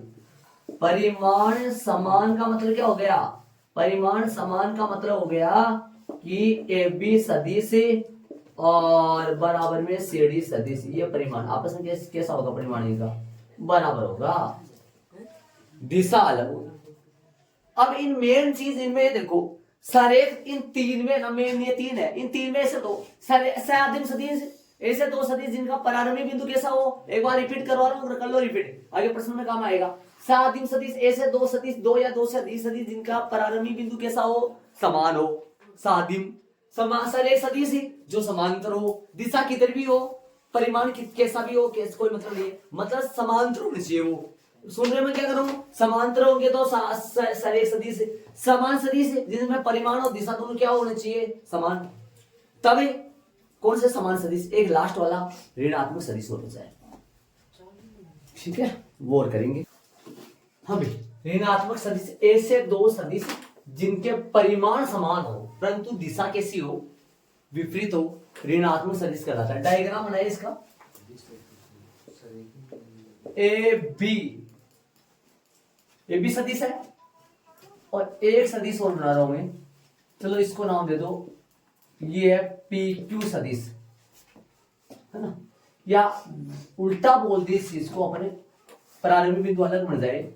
परिमाण समान का मतलब क्या हो गया, परिमाण समान का मतलब हो गया कि ए बी सदिश और बराबर में सी डी सदिश, ये परिमाण आपस में कैसा होगा, परिमाण इनका बराबर होगा, दिशा अलग होगी। अब इन मेन चीज इनमें देखो, सरेख इन तीन में ना, मेन ये तीन है, इन तीन में से दो सदिश सदिश, ऐसे दो सदिश जिनका प्रारंभिक बिंदु कैसा हो, एक बार रिपीट करवा लो, कर लो रिपीट, आगे प्रश्न में काम आएगा। सादिम सदिश, ऐसे दो सदिश, दो या दो से अधिक सदिश जिनका प्रारंभिक बिंदु कैसा हो, समान हो, सादिम। सरेख सदिश जो समांतर हो, दिशा किधर भी हो, परिमाण कैसा भी हो, कोई मतलब नहीं है, मतलब समांतर होने चाहिए वो। सुन रहे मैं क्या करूं, समांतर होंगे तो सरेख सदिश, समान सदिश जिनमें परिमाण और दिशा दोनों क्या होने चाहिए, समान। तब कौन से समान सदिश, एक लास्ट वाला ऋणात्मक सदिश होना चाहिए, ठीक है, वो और करेंगे। हाँ भाई, ऋणात्मक सदिश ऐसे दो सदिश जिनके परिमाण समान हो परंतु दिशा कैसी हो, विपरीत हो, ऋणात्मक सदिश कहलाता है। डायग्राम बनाइए इसका, ए बी सदिश है और एक सदिश और बना रहा हूं मैं, चलो इसको नाम दे दो, ये है पी क्यू सदिश, है ना, या उल्टा बोल दी इस चीज को, अपने प्रारंभिक बिंदु अलग बन जाए,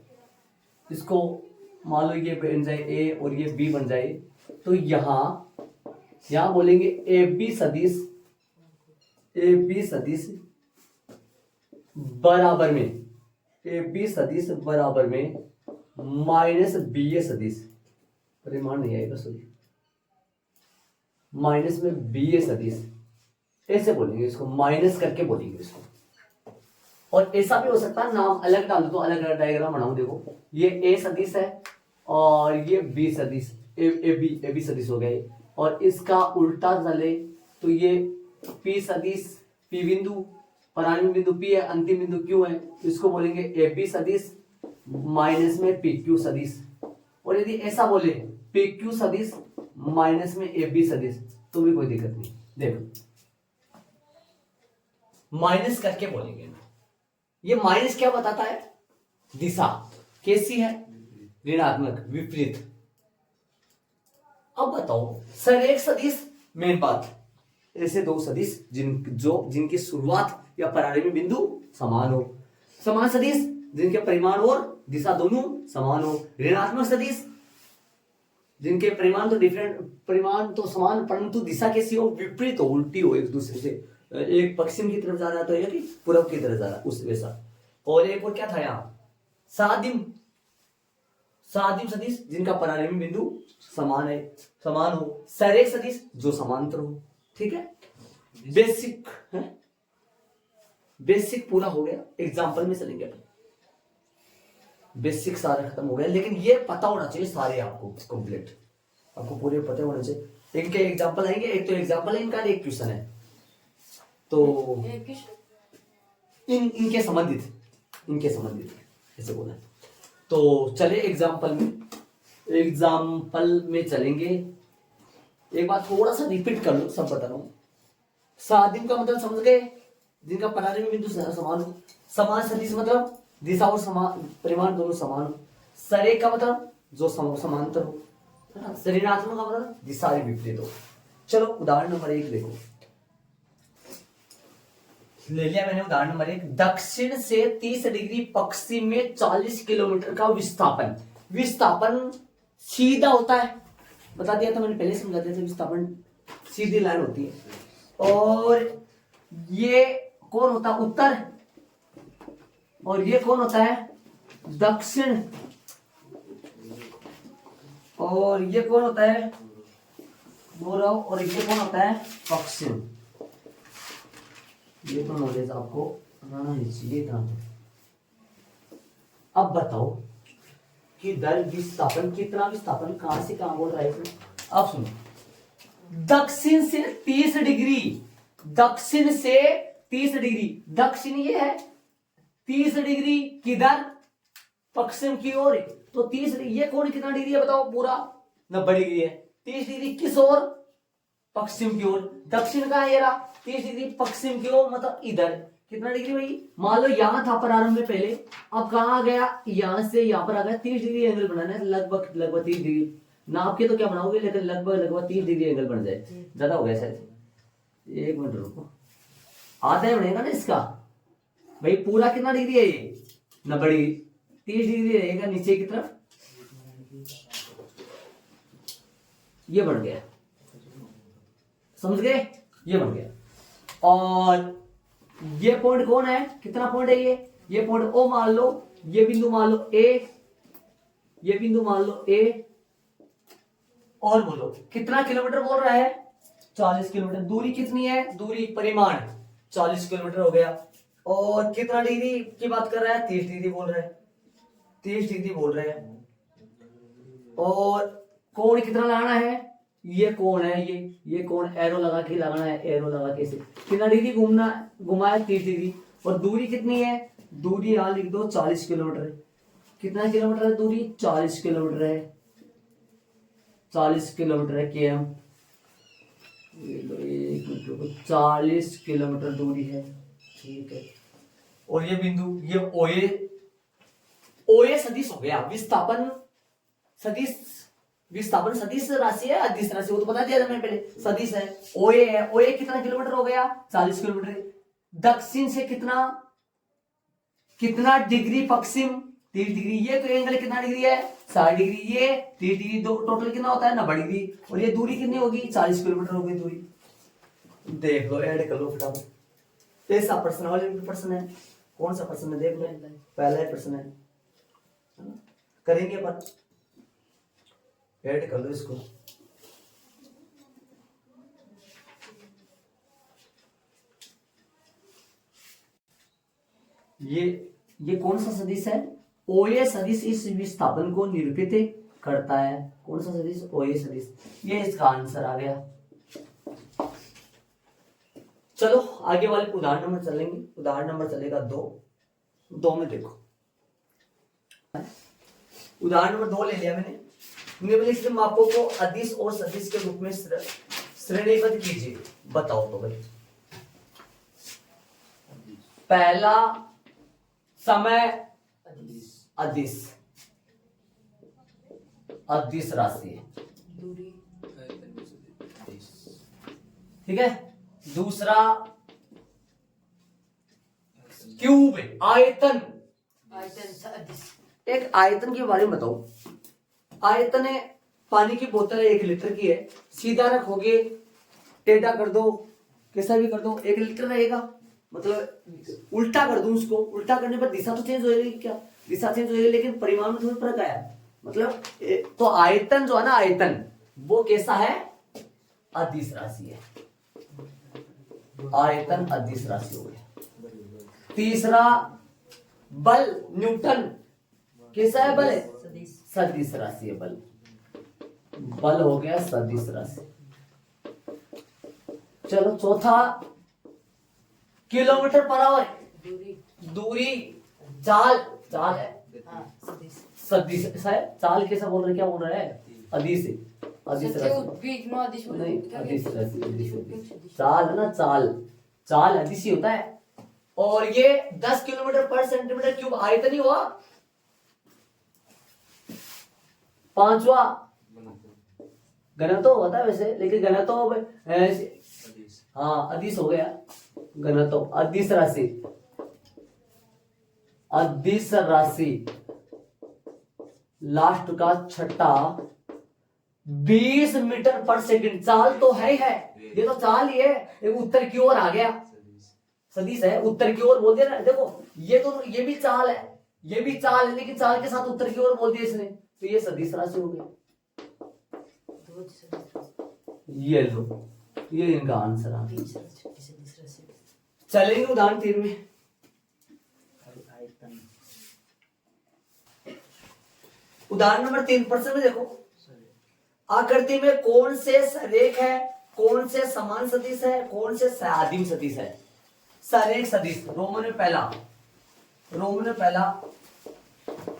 इसको मान लो ये बन जाए ए और ये बी बन जाए, तो यहां बोलेंगे ए बी सदिश बराबर में, ए बी सदिश बराबर में माइनस बी ए सदिश, परिमाण नहीं आएगा सॉरी, माइनस में बी ए सदिश, ऐसे बोलेंगे इसको, माइनस करके बोलेंगे इसको। और ऐसा भी हो सकता है नाम अलग डाल दो, तो अलग अलग डायग्राम बनाऊं, देखो ये ए सदिश है और ये बी सदिश, ए बी सदिश हो गए, और इसका उल्टा चले तो ये पी सदिश, पी बिंदु प्रारंभिक बिंदु पी है, अंतिम बिंदु क्यू है, तो इसको बोलेंगे ए बी सदिश माइनस में पी क्यू सदिश। और यदि ऐसा बोले पी क्यू सदिश माइनस में ए बी सदिश, तो भी कोई दिक्कत नहीं। देखो माइनस करके बोलेंगे, ये माइनस क्या बताता है? दिशा कैसी है? ऋणात्मक, विपरीत। अब बताओ सर, एक सदिश, मेन बात, ऐसे दो सदिश जिनकी शुरुआत या प्रारंभिक बिंदु समान हो। समान सदिश जिनके परिमाण और दिशा दोनों समान हो। ऋणात्मक सदिश जिनके परिमाण तो डिफरेंट, परिमाण तो समान परंतु दिशा कैसी हो? विपरीत हो, उल्टी हो एक दूसरे से। एक पश्चिम की तरफ जा रहा है तो एक पूर्व की तरफ जा रहा है, उस वैसा। और एक और क्या था यहाँ? सादिम सदिश जिनका प्रारंभिक बिंदु समान है, समान हो। सरेख सदिश जो समांतर हो। ठीक है, बेसिक है, बेसिक पूरा हो गया। एग्जांपल में चलेंगे अपन। बेसिक सारा खत्म हो गया, लेकिन ये पता होना चाहिए सारे आपको कंप्लीट, आपको पूरे पता होना चाहिए। इनके एग्जांपल आएंगे, एक तो एग्जांपल है इनका, एक क्वेश्चन है, तो इनके संबंधित ऐसे बोला। तो चले एग्जाम्पल में चलेंगे। एक बात थोड़ा सा रिपीट कर लो, सब बता रहा हूं। सादिम का मतलब समझ गए? जिनका प्रारंभिक बिंदु समान हो। समान सदिश मतलब दिशा और समान परिमाण दोनों समान हो। सरेख का मतलब जो समांतर हो, है ना। ऋणात्मक का मतलब दिशा विपरीत हो। चलो उदाहरण नंबर 1 देखो, ले लिया मैंने उदाहरण नंबर 1। दक्षिण से 30 डिग्री पश्चिम में 40 किलोमीटर का विस्थापन सीधा होता है, बता दिया था मैंने, पहले समझा दिया था। विस्थापन सीधी लाइन होती है। और ये कौन होता है? उत्तर। और ये कौन होता है? दक्षिण। और ये कौन होता है? पूर्व। और ये कौन होता है? पश्चिम। ये तो नॉलेज आपको आना ही चाहिए था। अब बताओ कि दर विस्थापन, कितना विस्थापन कहां से कहां बोल रहा है इसमें? अब सुनो, दक्षिण से 30 डिग्री, दक्षिण से 30 डिग्री, दक्षिण ये है 30 डिग्री किधर? पश्चिम की ओर। तो 30 डिग्री, ये कौन कितना डिग्री है बताओ? पूरा 90 डिग्री है। 30 डिग्री किस ओर? पश्चिम की ओर। दक्षिण का ये रहा 30 डिग्री पश्चिम की ओर, मतलब इधर कितना डिग्री भाई? मान लो यहां था प्रारंभ में पहले, अब कहां आ गया? यहां से यहां पर आ गया। 30 डिग्री एंगल बनाना है, लगभग 30 डिग्री। नाप के तो क्या बनाओगे, लेकिन लगभग 30 डिग्री एंगल बन जाए। ज्यादा हो गया शायद, एक मिनट रुको, आधा ही बनेगा ना इसका भाई। पूरा कितना डिग्री है ये? 90 डिग्री। 30 डिग्री रहेगा नीचे की तरफ, ये बन गया, समझ गए? ये बन गया। और ये पॉइंट कौन है? कितना पॉइंट है ये पॉइंट ओ मान लो, ये बिंदु मान लो ए, ये बिंदु मान लो ए। और बोलो कितना किलोमीटर बोल रहा है? 40 किलोमीटर। दूरी कितनी है? दूरी परिमाण 40 किलोमीटर हो गया। और कितना डिग्री की बात कर रहा है? 30 डिग्री बोल रहा है, 30 डिग्री बोल रहे हैं। और कोण कितना लगाना है? ये कोण है, ये कोण एरो लगा के लगाना है, एरो लगा के से कितना डिग्री घुमा है? 30 डिग्री। और दूरी कितनी है? दूरी यहां लिख दो 40 किलोमीटर। कितना किलोमीटर है दूरी? 40 किलोमीटर है, 40 किलोमीटर है केएम। 40 किलोमीटर दूरी है, ठीक है। और ये बिंदु, ये ओए सदिश हो गया। विस्थापन सदिश राशि है, अदिश राशि, वो तो बता दिया था मैंने पहले, सदिश है। ओए है, ओए कितना किलोमीटर हो गया? 40 किलोमीटर। दक्षिण से कितना डिग्री पश्चिम? 30 डिग्री। ये तो एंगल कितना डिग्री है? 60 डिग्री। ये 30 डिग्री, दो टोटल कितना होता है? 90 डिग्री। और ये दूरी कितनी होगी? 40 किलोमीटर होगी दूरी। देख लो, ऐड कर लो फटाफट। ऐसा प्रश्न वाले प्रश्न है, कौन सा प्रश्न है देख लो, पहला प्रश्न है ना? करेंगे पर ऐड कर लो इसको। ये कौन सा सदिश है? ओए सदिश इस विस्थापन को निरूपित करता है। कौन सा सदिश? ओए सदिश। ये इसका आंसर आ गया। चलो आगे वाले उदाहरण नंबर चलेंगे। उदाहरण नंबर चलेगा 2 में देखो, उदाहरण नंबर 2 ले लिया मैंने। निम्नलिखित मापों को अदिश और सदिश के रूप में श्रेणीबद्ध कीजिए, बताओ तो भाई। पहला समय अदिश, अदिश राशि है, दूरी ठीक है। दूसरा क्यूब है, आयतन। आयतन सदिश एक आयतन के बारे में बताओ। आयतन है, पानी की बोतल है 1 लीटर की है, सीधा रखोगे, टेढ़ा कर दो, कैसा भी कर दो 1 लीटर रहेगा। मतलब उल्टा कर दूं उसको, उल्टा करने पर दिशा तो चेंज हो जाएगी, क्या दिशा चेंज हो जाएगी, लेकिन परिमाण में थोड़ा फर्क आया। मतलब तो आयतन जो है ना, आयतन वो कैसा है, अदिश राशि है। आयतन अदिश राशि हो गया। तीसरा बल, न्यूटन, कैसा है बल, सदिश सदिश राशि है बल। बल हो गया सदिश राशि। चलो चौथा किलोमीटर पर आवर, दूरी दूरी, चाल, चाल है हाँ सदिश सदिश है। चाल कैसा बोल रहे, क्या बोल रहा है, अदिश है, अदिश सत्य राशि बीच में आदिश बोल नहीं, क्या अदिश कहते राशि, हैं? अदिश सदिश। राशि। चाल है ना, चाल, चाल अदिश ही होता है। और ये 10 किलोमीटर पर सेंटीमीटर क्यूब आयतन ही हुआ। पांचवा घनत्व होता है वैसे, लेकिन घनत्व हाँ अदिश हो गया, घनत्व अदिश राशि, अदिश राशि। लास्ट का छठा 20 मीटर पर सेकंड। चाल तो है ही है, ये तो चाल ही है, ये उत्तर की ओर आ गया, सदिश है, उत्तर की ओर बोल दिया ना। देखो ये तो, ये भी चाल है, ये भी चाल है, लेकिन चाल के साथ उत्तर की ओर बोल दिया इसने, तो ये सदिश राशि हो गई। दो सदिश ये लो, ये इनका आंसर आ गया। तीन सदिश राशि चलेंगे उदाहरण 3 में। उदाहरण नंबर 3 प्रश्न में देखो, आकृति में कौन से सरेख है, कौन से समान सदिश है, कौन से सआदिम सदिश है। सरेख सदिश, रोमन में पहला, रोमन में पहला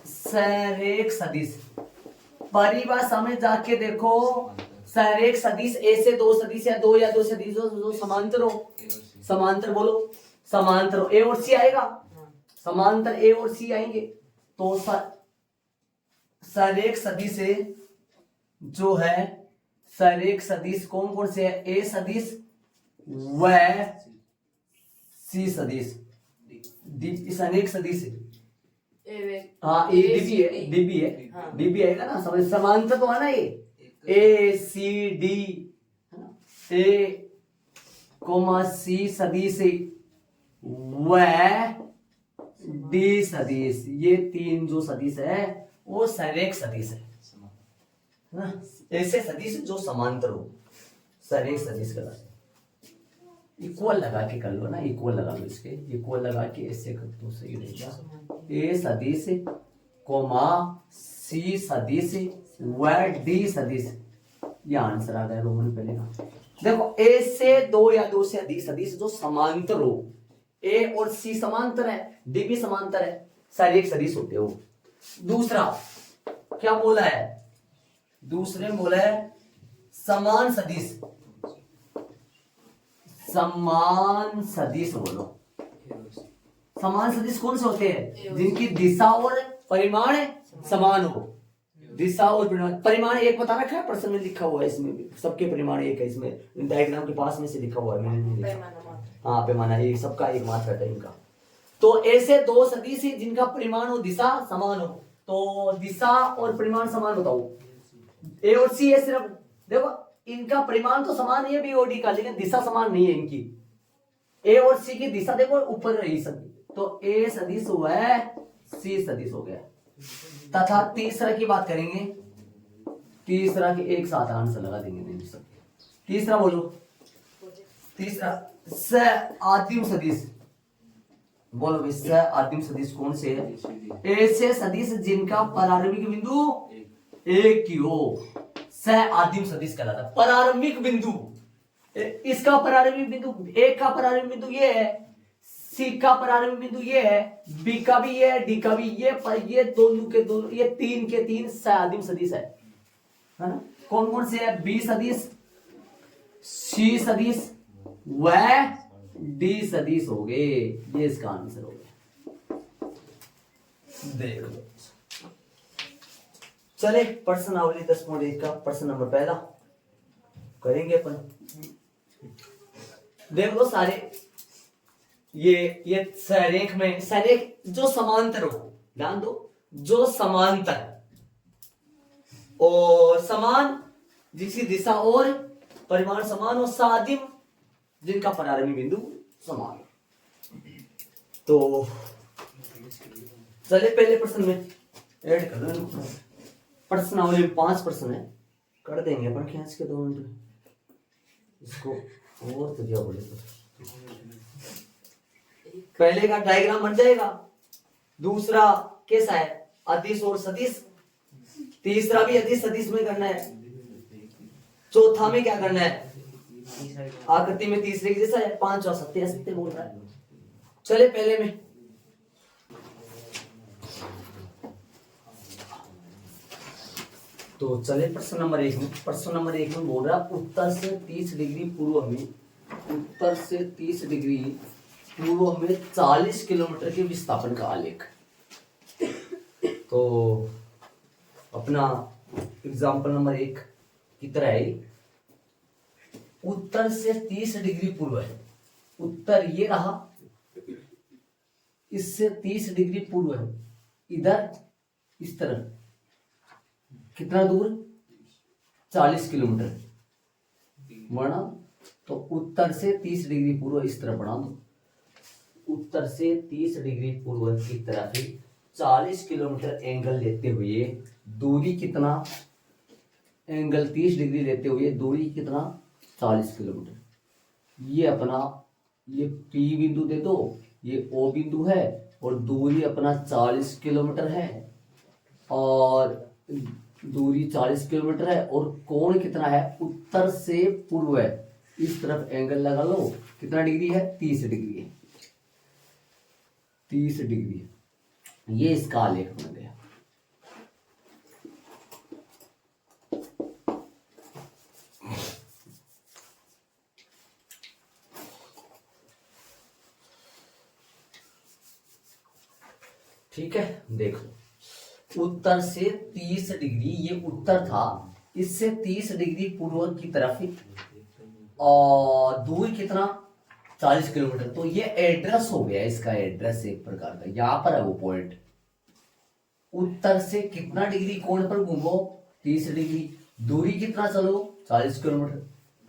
सरेख सदिश। परिभाषा में जाके देखो, सरेख सदिश ऐसे 2 सदिश या 2 या 2 सदिश जो समांतर हो, समांतर बोलो, समांतर हो, ए और सी आएगा, समांतर ए और सी आएंगे, तो सरेख सदिश है जो है, सरेख सदिश कौन कौन से है, ए सदिश व सी सदिश, सरेख सदिश है। हाँ ये डीबी है, डीबी है, डीबी आएगा ना, समझ, समांतर तो है ना, ये ए सी डी है ना, ए कोमा सी सदिश व डी सदिश, ये 3 जो सदिश है वो सरेख सदिश है ना। ऐसे सदिश जो समांतर हो, सरेख सदिश का इक्वल लगा के कर लो ना, इक्वल लगा लो, इसके इक्वल लगा के ऐसे कर दो, सही रहेगा। ए सदिश कोमा सी सदिश व डी सदिश, ये आंसर आ गया रोमन पहले का। देखो ए से 2 या 2 से अधिक सदिश जो समांतर हो, ए और सी समांतर है, डी भी समांतर है, सरेख सदिश होते हो। दूसरा क्या बोला है, दूसरे में बोला है समान सदिश, समान सदिश बोलो। समान सदिश कौन से होते हैं, जिनकी दिशा और परिमाण समान हो, दिशा और परिमाण एक बता रखा है, प्रश्न में लिखा हुआ है, इसमें भी सबके परिमाण एक है, इसमें डायग्राम के पास में से लिखा हुआ है, मैंने नहीं लिखा। हाँ पैमाना एक, सबका एक मात्रा है इनका। तो ऐसे 2 सदिश जिनका परिमाण और दिशा समान हो, तो दिशा और परिमाण समान बताओ, ए और सी है सिर्फ, देखो इनका परिमाण तो समान है बी और डी का, लेकिन दिशा समान नहीं है इनकी। ए और सी की दिशा देखो ऊपर रही सदी, तो ए सदिश हुआ है, सी सदिश हो गया। तथा तीसरा की बात करेंगे, तीसरा के एक साथ आंसर लगा देंगे, नहीं सकते। तीसरा बोलो, तीसरा स आदिम सदिश बोलो भाई, स आदिम सदिश कौन से है, ऐसे सदिश जिनका प्रारंभिक बिंदु एक की हो, स आदिम सदिश कहलाता है। प्रारंभिक बिंदु, इसका प्रारंभिक बिंदु, एक का प्रारंभिक बिंदु ये है, सी का प्रारंभिक बिंदु ये है, बी का भी ये है, डी का भी ये, पर ये दोनों के दोनों, ये 3 के 3 सआदिम सदिश है ना। कौन कौन से है, बी सदिश, सी सदिश व डी सदिश हो गए। ये इसका आंसर हो गया। देख लो। चले प्रश्नावली 10.1 का प्रश्न नंबर पहला करेंगे अपन। देख लो सारे ये सरेख में सरेख जो समांतर हो, ध्यान दो, जो समांतर और समान जिसकी दिशा और परिमाण समान और सादिम जिनका प्रारंभिक बिंदु समान। तो चले पहले प्रश्न में ऐड कर दो। प्रश्नावली में 5 प्रश्न है, कर देंगे अपन खींच के 2 मिनट में इसको। और तो क्या बोले तो पहले का डायग्राम बन जाएगा, दूसरा कैसा है अदिश और सदिश, तीसरा भी अदिश सदिश में करना है, चौथा में क्या करना है आकृति में तीसरे की जैसा है, पांचवा सत्य असत्य बोल रहा है। चले पहले में तो चले प्रश्न नंबर 1 में। प्रश्न नंबर 1 में बोल रहा उत्तर से 30 डिग्री पूर्व में, उत्तर से 30 डिग्री पूर्व में 40 किलोमीटर के विस्थापन का आलेख। तो अपना एग्जाम्पल नंबर 1 की तरह है, उत्तर से 30 डिग्री पूर्व है, उत्तर ये रहा, इससे 30 डिग्री पूर्व है, इधर इस तरफ कितना दूर 40 किलोमीटर बढ़ा। तो उत्तर से 30 डिग्री पूर्व इस तरफ बढ़ा दो, उत्तर से 30 डिग्री पूर्व की तरफ 40 किलोमीटर एंगल लेते हुए दूरी कितना, एंगल 30 डिग्री लेते हुए दूरी कितना 40 किलोमीटर। ये अपना ये P बिंदु दे दो, ये O बिंदु है और दूरी अपना 40 किलोमीटर है, और दूरी 40 किलोमीटर है और कोण कितना है उत्तर से पूर्व है, इस तरफ एंगल लगा लो, कितना डिग्री है 30 डिग्री है, 30 डिग्री। ये इसका आलेख बन गया। ठीक है, देखो उत्तर से 30 डिग्री, ये उत्तर था, इससे 30 डिग्री पूर्व की तरफ और दूरी कितना 40 किलोमीटर। तो ये एड्रेस हो गया, इसका एड्रेस एक प्रकार का, यहां पर है वो पॉइंट। उत्तर से कितना डिग्री कोण पर घूमो 30 डिग्री, दूरी कितना चलो 40 किलोमीटर।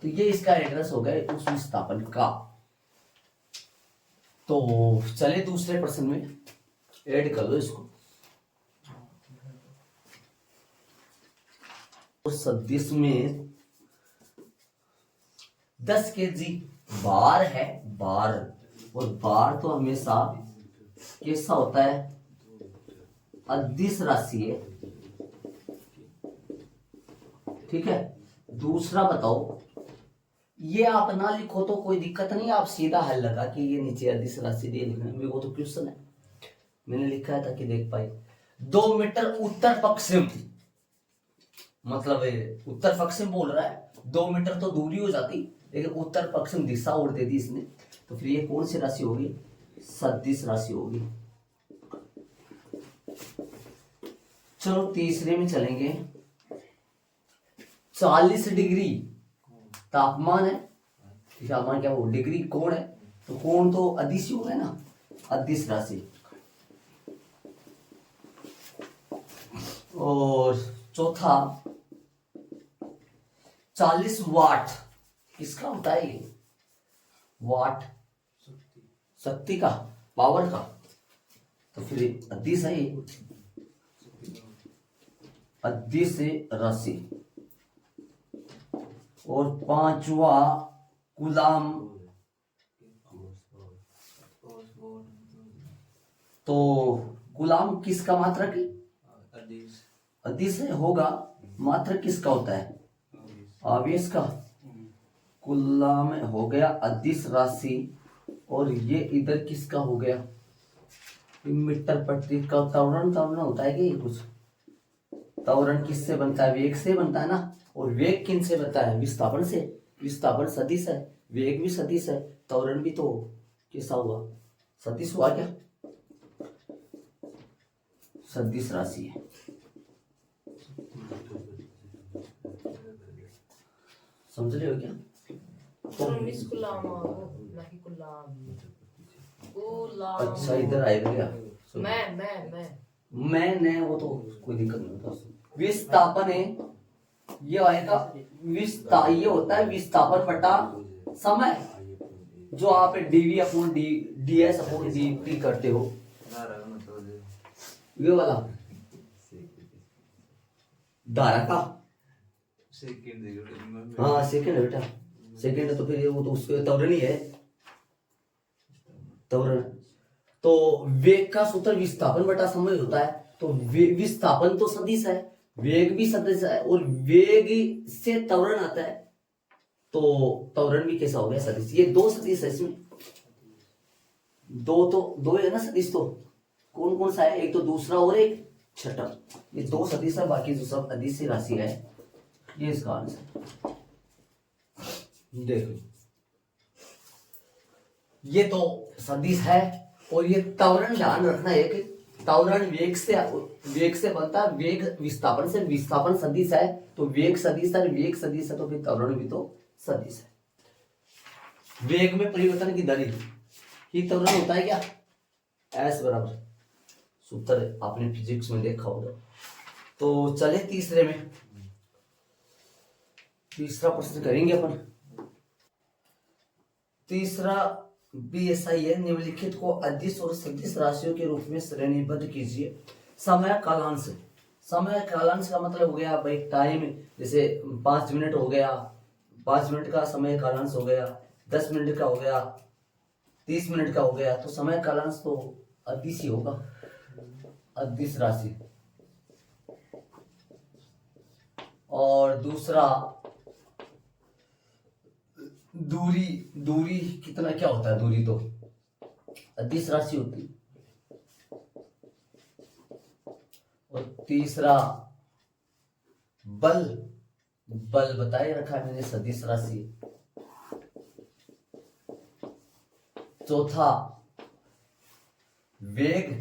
तो ये इसका एड्रेस हो गया उस विस्थापन का। तो चले दूसरे प्रश्न में ऐड कर लो इसको। सदिश में 10 kg बार है, बार, और बार तो हमेशा कैसा होता है अदिश राशि है, ठीक है। दूसरा बताओ, ये आप ना लिखो तो कोई दिक्कत नहीं, आप सीधा हल लगा कि ये नीचे अदिश राशि दे लिखना, मेरे को तो क्वेश्चन है मैंने लिखा है ताकि देख पाए। 2 मीटर उत्तर पश्चिम, मतलब उत्तर पश्चिम बोल रहा है, 2 मीटर तो दूरी हो जाती, लेकिन उत्तर पश्चिम दिशा और दे दी इसने, तो फिर ये कौन सी राशि होगी सदिश राशि होगी। चलो तीसरे में चलेंगे। 40 डिग्री तापमान है, तापमान क्या हो डिग्री कोण है, तो कोण तो अदिश होगा ना, अदिश राशि। और चौथा 40 वाट, किसका होता है ये वाट, शक्ति का, पावर का, तो फिर अदिश है ये, अदिश राशि। और पांचवा कूलाम, तो कूलाम किसका मात्रक है अदिश होगा, मात्रक किसका होता है आवेश का। कूलाम हो गया अदिश राशि, और ये इधर किसका हो गया मीटर प्रति का त्वरण, त्वरण होता है कि कुछ त्वरण किससे बनता है वेग से बनता है ना, और वेग किन से बनता है विस्थापन से। विस्थापन सदिश है, वेग भी सदिश है, त्वरण भी तो कैसा हुआ, सदिश हुआ क्या, सदिश राशि है। समझ रहे हो क्या? तो मिस गुलाम नहीं गुलाम गुलाम। अच्छा इधर आएगा क्या? सुनो। मैं वो तो कोई दिक्कत नहीं होता। विस्थापन है, ये आएगा ये होता है विस्थापन बटा समय, जो आप dv upon d ds upon d करते हो, ये वाला धारा का। हाँ सेकंड है बेटा, सेकंड है तो फिर वो तो उसके त्वरण ही है, त्वरण। तो वेग का सूत्र विस्थापन बटा समय होता है, तो विस्थापन तो सदिश है, वेग भी सदिश है, और वेग से त्वरण आता है, तो त्वरण भी कैसा हो गया, सदिश। ये दो सदिश है इसमें, दो है ना सदिश, तो कौन कौन सा है, एक तो दूसरा और एक छठा, ये दो सदिश है, बाकी जो सब अदिश राशि है, ये इसका आंसर। देखो ये तो सदिश है, और ये त्वरण ध्यान रखना है कि त्वरण वेग से बनता है, वेग विस्थापन से, विस्थापन सदिश है तो वेग सदिश है, वेग सदिश है तो फिर त्वरण भी तो सदिश है। वेग में परिवर्तन की दर ही त्वरण होता है क्या, एस बराबर, सूत्र आपने फिजिक्स में देखा होगा। तो चले तीसरे में, तीसरा प्रश्न करेंगे अपन। तीसरा भी ऐसा ही है, निम्नलिखित को अदिश और सदिश राशियों के रूप में श्रेणीबद्ध कीजिए। समय कालांश, समय कालांश का मतलब हो गया भाई टाइम, जैसे 5 मिनट हो गया, 5 मिनट का समय कालांश हो गया, 10 मिनट का हो गया, 30 मिनट का हो गया, तो समय कालांश तो अदिश ही होगा, अदिश राशि। और दूसरा दूरी कितना क्या होता है, दूरी तो अदिश राशि होती है। और तीसरा बल बताए रखा है मैंने, सदिश राशि। चौथा वेग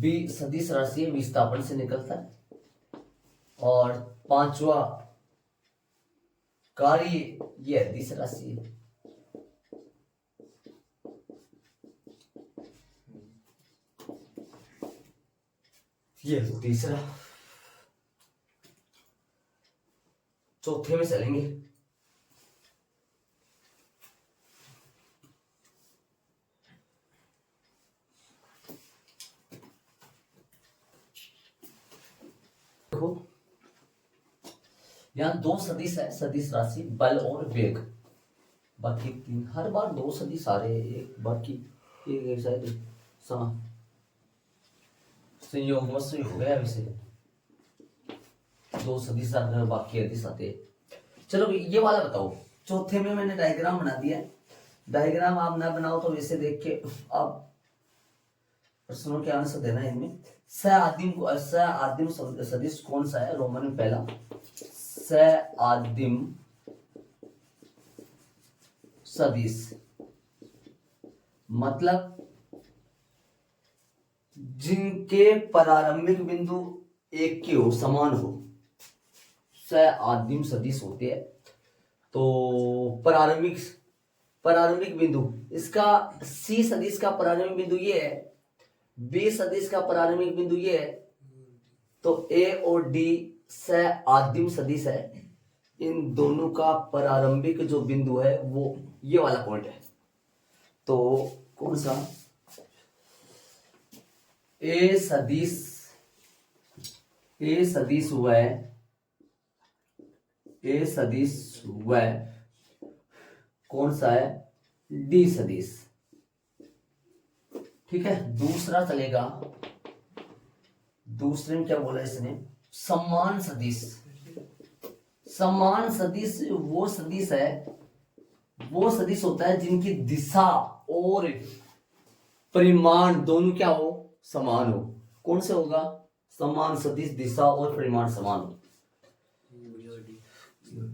भी सदिश राशि है, विस्थापन से निकलता है। और पांचवा कार्य, ये अदिश राशि है। ये तीसरा, चौथे में चलेंगे। देखो यहाँ दो सदिश है, सदिश राशि बल और वेग, बाकी तीन, हर बार दो सदिश आ रहे हैं, एक बाकी एक शायद संयोग हो गया, वैसे दो सदिश आते हैं, बाकी अदिश आते हैं। चलो ये वाला बताओ, चौथे में मैंने डायग्राम बना दिया है, डायग्राम आप ना बनाओ तो वैसे देख के आप प्रश्नों के आंसर देना है इनमें। स आदिम सदिश कौन सा है, रोमन में पहला स आदिम सदिश, मतलब जिनके प्रारंभिक बिंदु एक के हो, समान हो, स आदिम सदिश होते हैं। तो प्रारंभिक बिंदु, इसका सी सदिश का प्रारंभिक बिंदु ये है, बी सदिश का प्रारंभिक बिंदु ये है, तो ए और डी स आदिम सदिश है, इन दोनों का प्रारंभिक जो बिंदु है वो ये वाला पॉइंट है। तो कौन सा, ए सदिश हुआ है, ए सदिश हुआ है, कौन सा है, डी सदिश, ठीक है। दूसरा चलेगा, दूसरे में क्या बोला इसने, समान सदिश। समान सदिश वो सदिश है, वो सदिश होता है जिनकी दिशा और परिमाण दोनों क्या हो, समान हो। कौन से होगा, समान सदिश दिशा और परिमाण समान हो।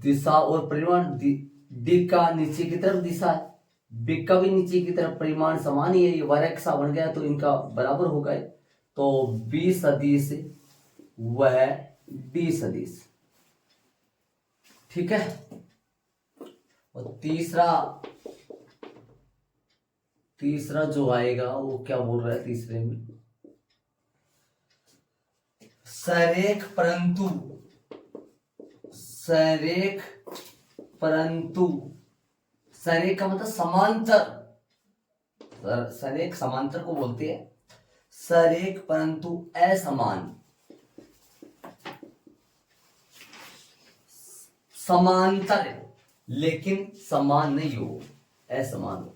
दिशा और परिमाण, डी का नीचे की तरफ दिशा है, बी का भी नीचे की तरफ परिमाण समान ही है, ये वर्ग सा बन गया तो इनका बराबर होगा। तो बी सदिश वह डी सदिश, ठीक है। और तीसरा जो आएगा वो क्या बोल रहा है तीसरे में, सरेख परंतु सरेख का मतलब समांतर, सरेख समांतर को बोलते हैं, सरेख परंतु असमान, समांतर लेकिन समान नहीं हो, असमान हो।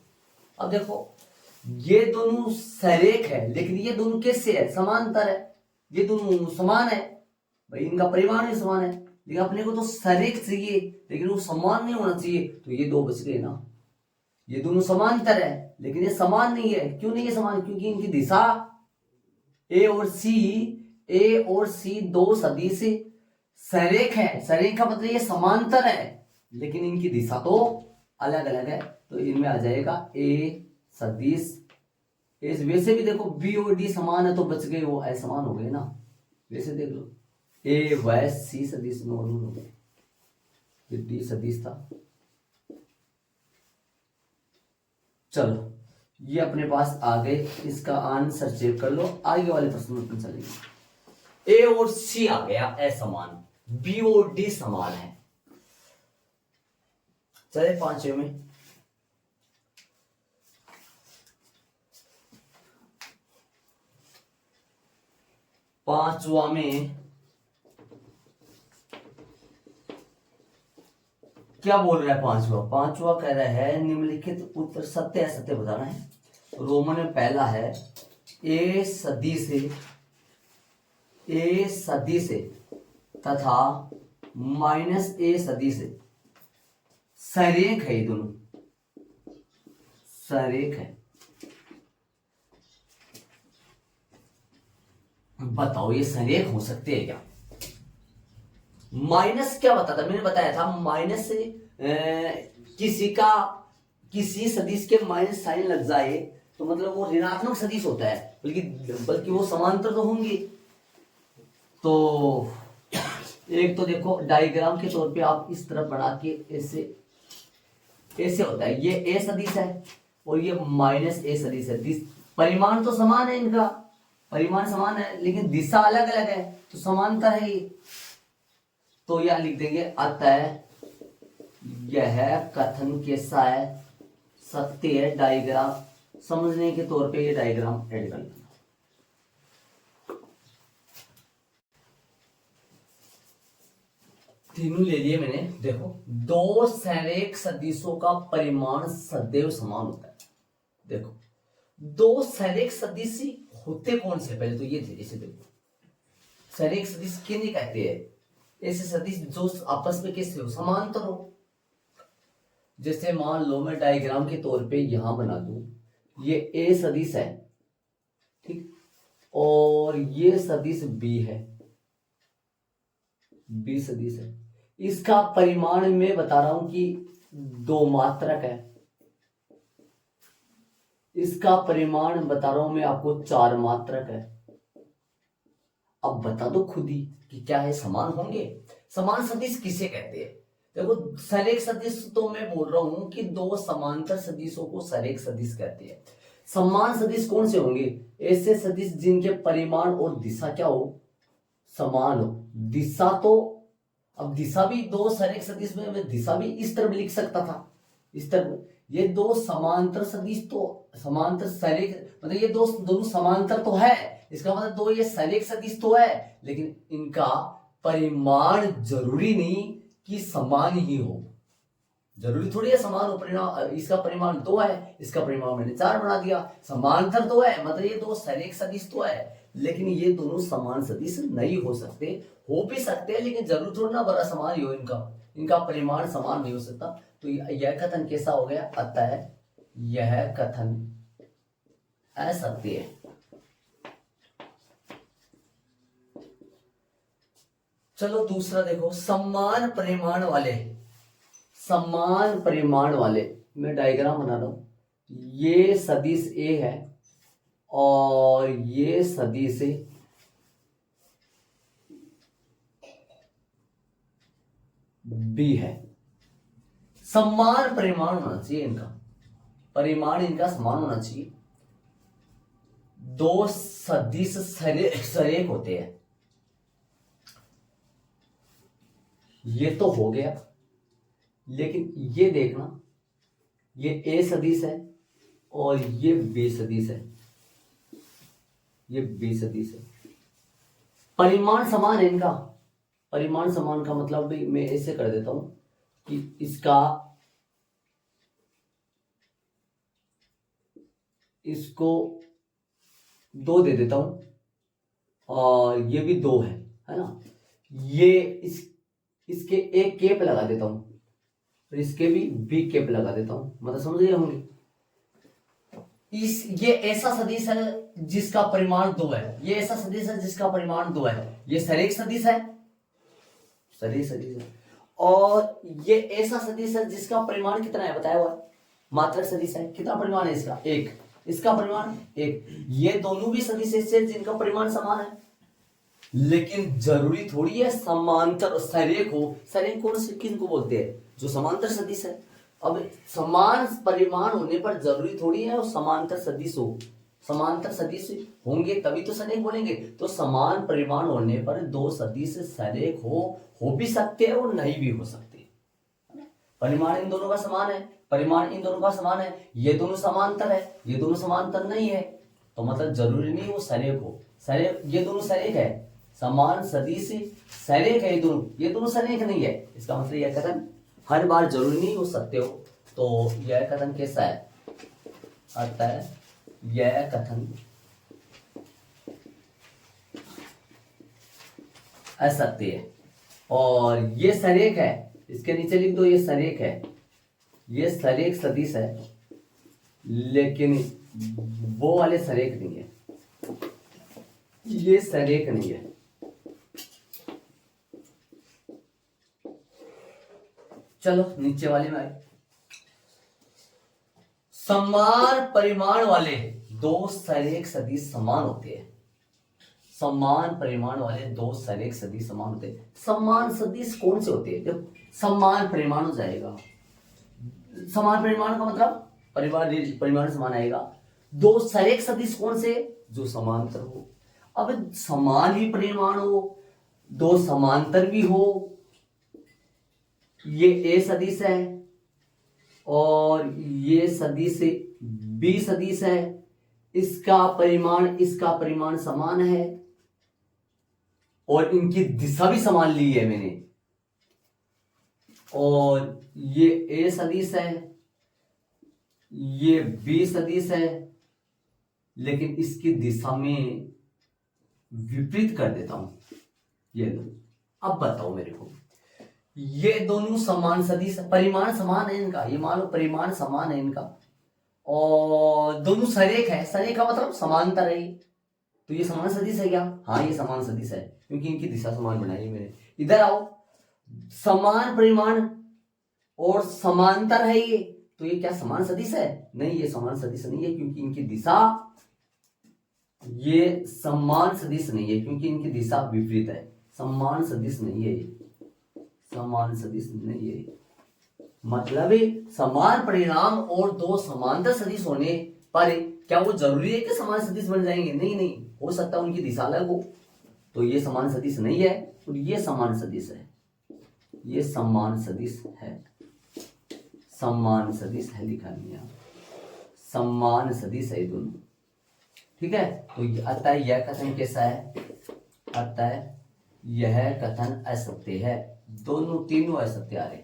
अब देखो ये दोनों सरेख है लेकिन ये दोनों कैसे है, समांतर है, ये दोनों समान है भाई, इनका परिमाण भी समान है, लेकिन अपने को तो सरेख चाहिए लेकिन वो समान नहीं होना चाहिए, तो ये दो बच गए ना। ये दोनों समांतर है लेकिन ये समान नहीं है, क्यों नहीं है समान, क्योंकि इनकी दिशा ए और सी दो सदिश सरेख है, सरेख का मतलब ये समांतर है लेकिन इनकी दिशा तो अलग अलग है, तो इनमें आ जाएगा ए सदिश। वैसे भी देखो बी और डी समान है तो बच गए, वो असमान हो गए ना, वैसे देख लो ए व सी सदिश में हो गए, डी सदिश था। चलो ये अपने पास आ गए, इसका आंसर चेक कर लो, आगे वाले प्रश्न में चलेंगे। ए और सी आ गया असमान, बी और डी समान है। चले पांचवे में, पांचवा में क्या बोल रहा है, पांचवा कह रहा है निम्नलिखित उत्तर सत्य असत्य बताना है। रोमन में पहला है ए सदिश तथा माइनस ए सदिश सरेख है, ये दोनों सरेख है। बताओ ये सरेख हो सकते हैं क्या। माइनस क्या बताता, मैंने बताया था माइनस से किसी सदिश के माइनस साइन लग जाए तो मतलब वो ऋणात्मक सदिश होता है, बल्कि वो समांतर तो होंगे। तो एक तो देखो डायग्राम के तौर पे आप इस तरफ बना के ऐसे होता है, ये ए सदिश है और ये माइनस ए सदिश है, परिमाण तो समान है, इनका परिमाण समान है लेकिन दिशा अलग अलग है, तो समांतर है ये। तो यह लिख देंगे अतः यह कथन कैसा है, सत्य है। डायग्राम समझने के तौर पे ये डायग्राम ऐड कर लेना। तीनों ले लिए मैंने, देखो दो सरेख सदिशों का परिमाण सदैव समान होता है। देखो दो सरेख सदिश होते कौन से, पहले तो ये थे, इसे देखो सरेख सदिश किन्हें कहते हैं, ऐसे सदिश जो आपस में कैसे हो, समांतर हो। जैसे मान लो मैं डायग्राम के तौर पे यहां बना दूं, ये ए सदिश है, ठीक, और ये सदिश बी है, बी सदिश है। इसका परिमाण मैं बता रहा हूं कि दो मात्रक है, इसका परिमाण बता रहा हूं मैं आपको 4 मात्रक है। अब बता दो खुद ही कि क्या है, समान होंगे। समान सदिश किसे कहते हैं, देखो सरेख सदिश तो मैं बोल रहा हूं कि दो समांतर सदिशों को सरेख सदिश कहते हैं। समान सदिश कौन से होंगे, ऐसे सदिश जिनके परिमाण और दिशा क्या हो, समान हो। दिशा तो अब दिशा भी दो सरेख सदिश में मैं दिशा भी इस तरफ लिख सकता था, इस तरफ। ये दो समांतर सदिश तो समांतर सरेख मतलब ये दोनों समांतर तो है, इसका मतलब दो ये सरेख सदिश तो है, लेकिन इनका परिमाण जरूरी नहीं कि समान ही हो, जरूरी थोड़ी है समान हो। परिमाण इसका परिमाण 2 है, इसका परिमाण मैंने 4 बना दिया। समांतर तो है मतलब ये दो सरेख सदिश तो है, लेकिन ये दोनों समान सदिश नहीं हो सकते, हो भी सकते हैं लेकिन जरूर थोड़ा ना बड़ा समान ही हो, इनका परिमाण समान नहीं हो सकता। तो यह कथन कैसा हो गया, अतः यह कथन असत्य है। चलो दूसरा देखो, समान परिमाण वाले, समान परिमाण वाले, मैं डायग्राम बना रहा हूं। ये सदिश ए है और ये सदिश बी है। समान परिमाण होना चाहिए इनका, परिमाण इनका समान होना चाहिए। दो सदिश सरेख होते हैं। ये तो हो गया, लेकिन ये देखना, ये ए सदिश है और ये बी सदिश है, ये बी सदिश है। परिमाण समान है इनका। परिमाण समान का मतलब भी मैं ऐसे कर देता हूं कि इसको 2 दे देता हूं और ये भी 2 है ना। ये इसके एक केप लगा देता हूं और इसके भी बी केप लगा देता हूं, मतलब समझ गए होंगे। ये ऐसा सदिश है जिसका परिमाण 2 है, ये ऐसा सदिश है जिसका परिमाण 2 है। ये सरेख सदिश है, सरेख सदिश है। और ये ऐसा सदिश है जिसका परिमाण कितना है बताया हुआ, मात्रक सदिश है। कितना परिमाण है इसका, 1। इसका परिमाण 1। ये दोनों भी सदिश ऐसे जिनका परिमाण समान है, लेकिन जरूरी थोड़ी है समांतर सरेख हो। सरेख कौन से किनको बोलते हैं, जो समांतर सदिश है। अब समान परिमाण होने पर जरूरी थोड़ी है और समांतर सदिश हो। समांतर सदिश होंगे तभी तो सरेख बोलेंगे। तो समान परिमाण होने पर 2 सदिश सरेख हो भी सकते हैं और नहीं भी हो सकते। परिमाण इन दोनों का समान है, परिमाण इन दोनों का समान है। ये दोनों समांतर है, ये दोनों समांतर नहीं है, तो मतलब जरूरी नहीं वो सरेख हो। सरेख, ये दोनों सरेख है, समान सदिश सरेख है, ये दोनों सरेख नहीं है। इसका मतलब यह कथन हर बार जरूरी नहीं हो सकते हो। तो यह कथन कैसा है, अतः यह कथन असत्य है। और ये सरेख है, इसके नीचे लिख दो, ये सरेख है, ये सरेख सदिश है, लेकिन वो वाले सरेख नहीं है, ये सरेख नहीं है। चलो नीचे वाले में आए। समान परिमाण वाले 2 सरेख सदिश समान होते हैं। समान परिमाण वाले 2 सरेख सदिश समान होते हैं। समान सदिश कौन से होते हैं, जब समान परिमाण हो जाएगा। समान परिमाण का मतलब परिमाण समान आएगा। 2 सरेख सदिश कौन से, जो समांतर हो। अब समान भी परिमाण हो, 2 समांतर भी हो, ये ए सदिश है और ये सदिश बी सदिश है। इसका परिमाण समान है और इनकी दिशा भी समान ली है मैंने। और ये ए सदिश है, ये बी सदिश है, लेकिन इसकी दिशा में विपरीत कर देता हूं। ये लो, अब बताओ मेरे को, ये दोनों समान सदिश, परिमाण समान है इनका, ये मान लो परिमाण समान है इनका, और दोनों सरेख है। सरेख का मतलब समांतर है। तो ये समान सदिश है क्या, हाँ ये समान सदिश है, क्योंकि इनकी दिशा समान बनाई मैंने। इधर आओ, समान परिमाण और समांतर है ये, तो ये क्या समान सदिश है, नहीं ये समान सदिश नहीं है, क्योंकि इनकी दिशा, ये समान सदिश नहीं है क्योंकि इनकी दिशा विपरीत है। समान सदिश नहीं है ये, समान सदिश नहीं है। मतलब समान परिणाम और 2 समांतर सदिश होने पर क्या वो जरूरी है कि समान सदिश बन जाएंगे, नहीं नहीं, हो सकता है उनकी दिशा अलग हो। तो ये समान सदिश नहीं है और ये समान सदिश है, ये समान सदिश है, समान सदिश है, लिखा नहीं है, समान सदिश है दोनों। ठीक है, तो अतः यह कथन कैसा है, अतः यह कथन असत्य है। तीनों असत्य आ रहे,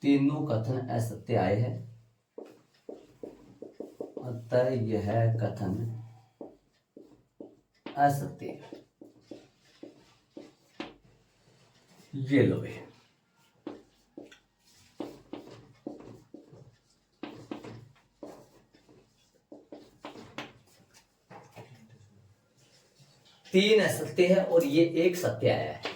तीनों कथन असत्य आए हैं, अतः यह कथन असत्य है। ये लो भाई, 3 असत्य है और ये एक सत्य आया है।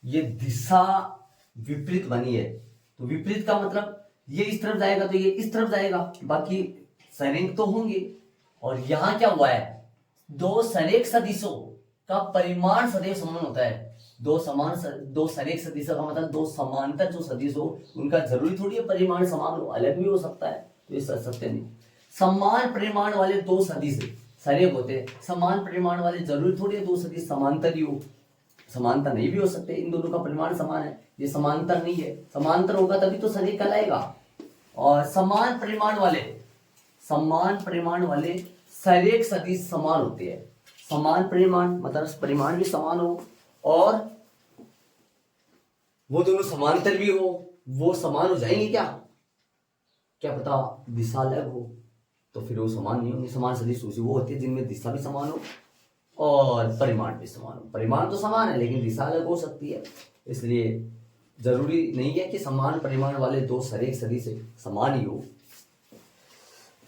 ये दिशा विपरीत बनी है, तो विपरीत का मतलब ये इस तरफ जाएगा तो ये इस तरफ जाएगा, बाकी सरेख तो होंगे। और यहां क्या हुआ है, दो सरेख सदिशों का परिमाण सदैव समान होता है। दो सरेख सदिशों का मतलब दो समांतर जो सदिश हो उनका जरूरी थोड़ी है परिमाण समान हो, अलग भी हो सकता है, तो ये सत्य नहीं। समान परिमाण वाले दो सदिश सरेख होते हैं, समान परिमाण वाले जरूरी थोड़ी है दो सदिश समांतर ही हो, समांतर नहीं भी हो सकते, इन दोनों का परिमाण समान है, ये समांतर नहीं है। समांतर होगा तभी तो सरेख कहलाएगा। और समान परिमाण वाले सरेख सदिश समान होते हैं। समान परिमाण मतलब परिमाण भी समान हो और वो दोनों समांतर भी हो, वो समान हो जाएंगे क्या पता दिशा अलग हो तो फिर वो समान नहीं होंगे। समान सदिश वो होती है जिनमें दिशा भी समान हो और परिमाण भी समान हो। परिमाण तो समान है लेकिन दिशा अलग हो सकती है, इसलिए जरूरी नहीं है कि समान परिमाण वाले दो सरेख सदिश समान ही हो।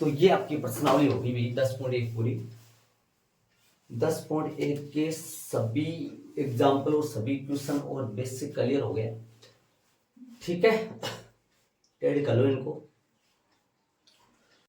तो ये आपकी प्रश्नावली होगी भी 10.1 पूरी। 10.1 के सभी एग्जाम्पल और सभी क्वेश्चन और बेसिक क्लियर हो गया। ठीक है, ऐड कर लो इनको।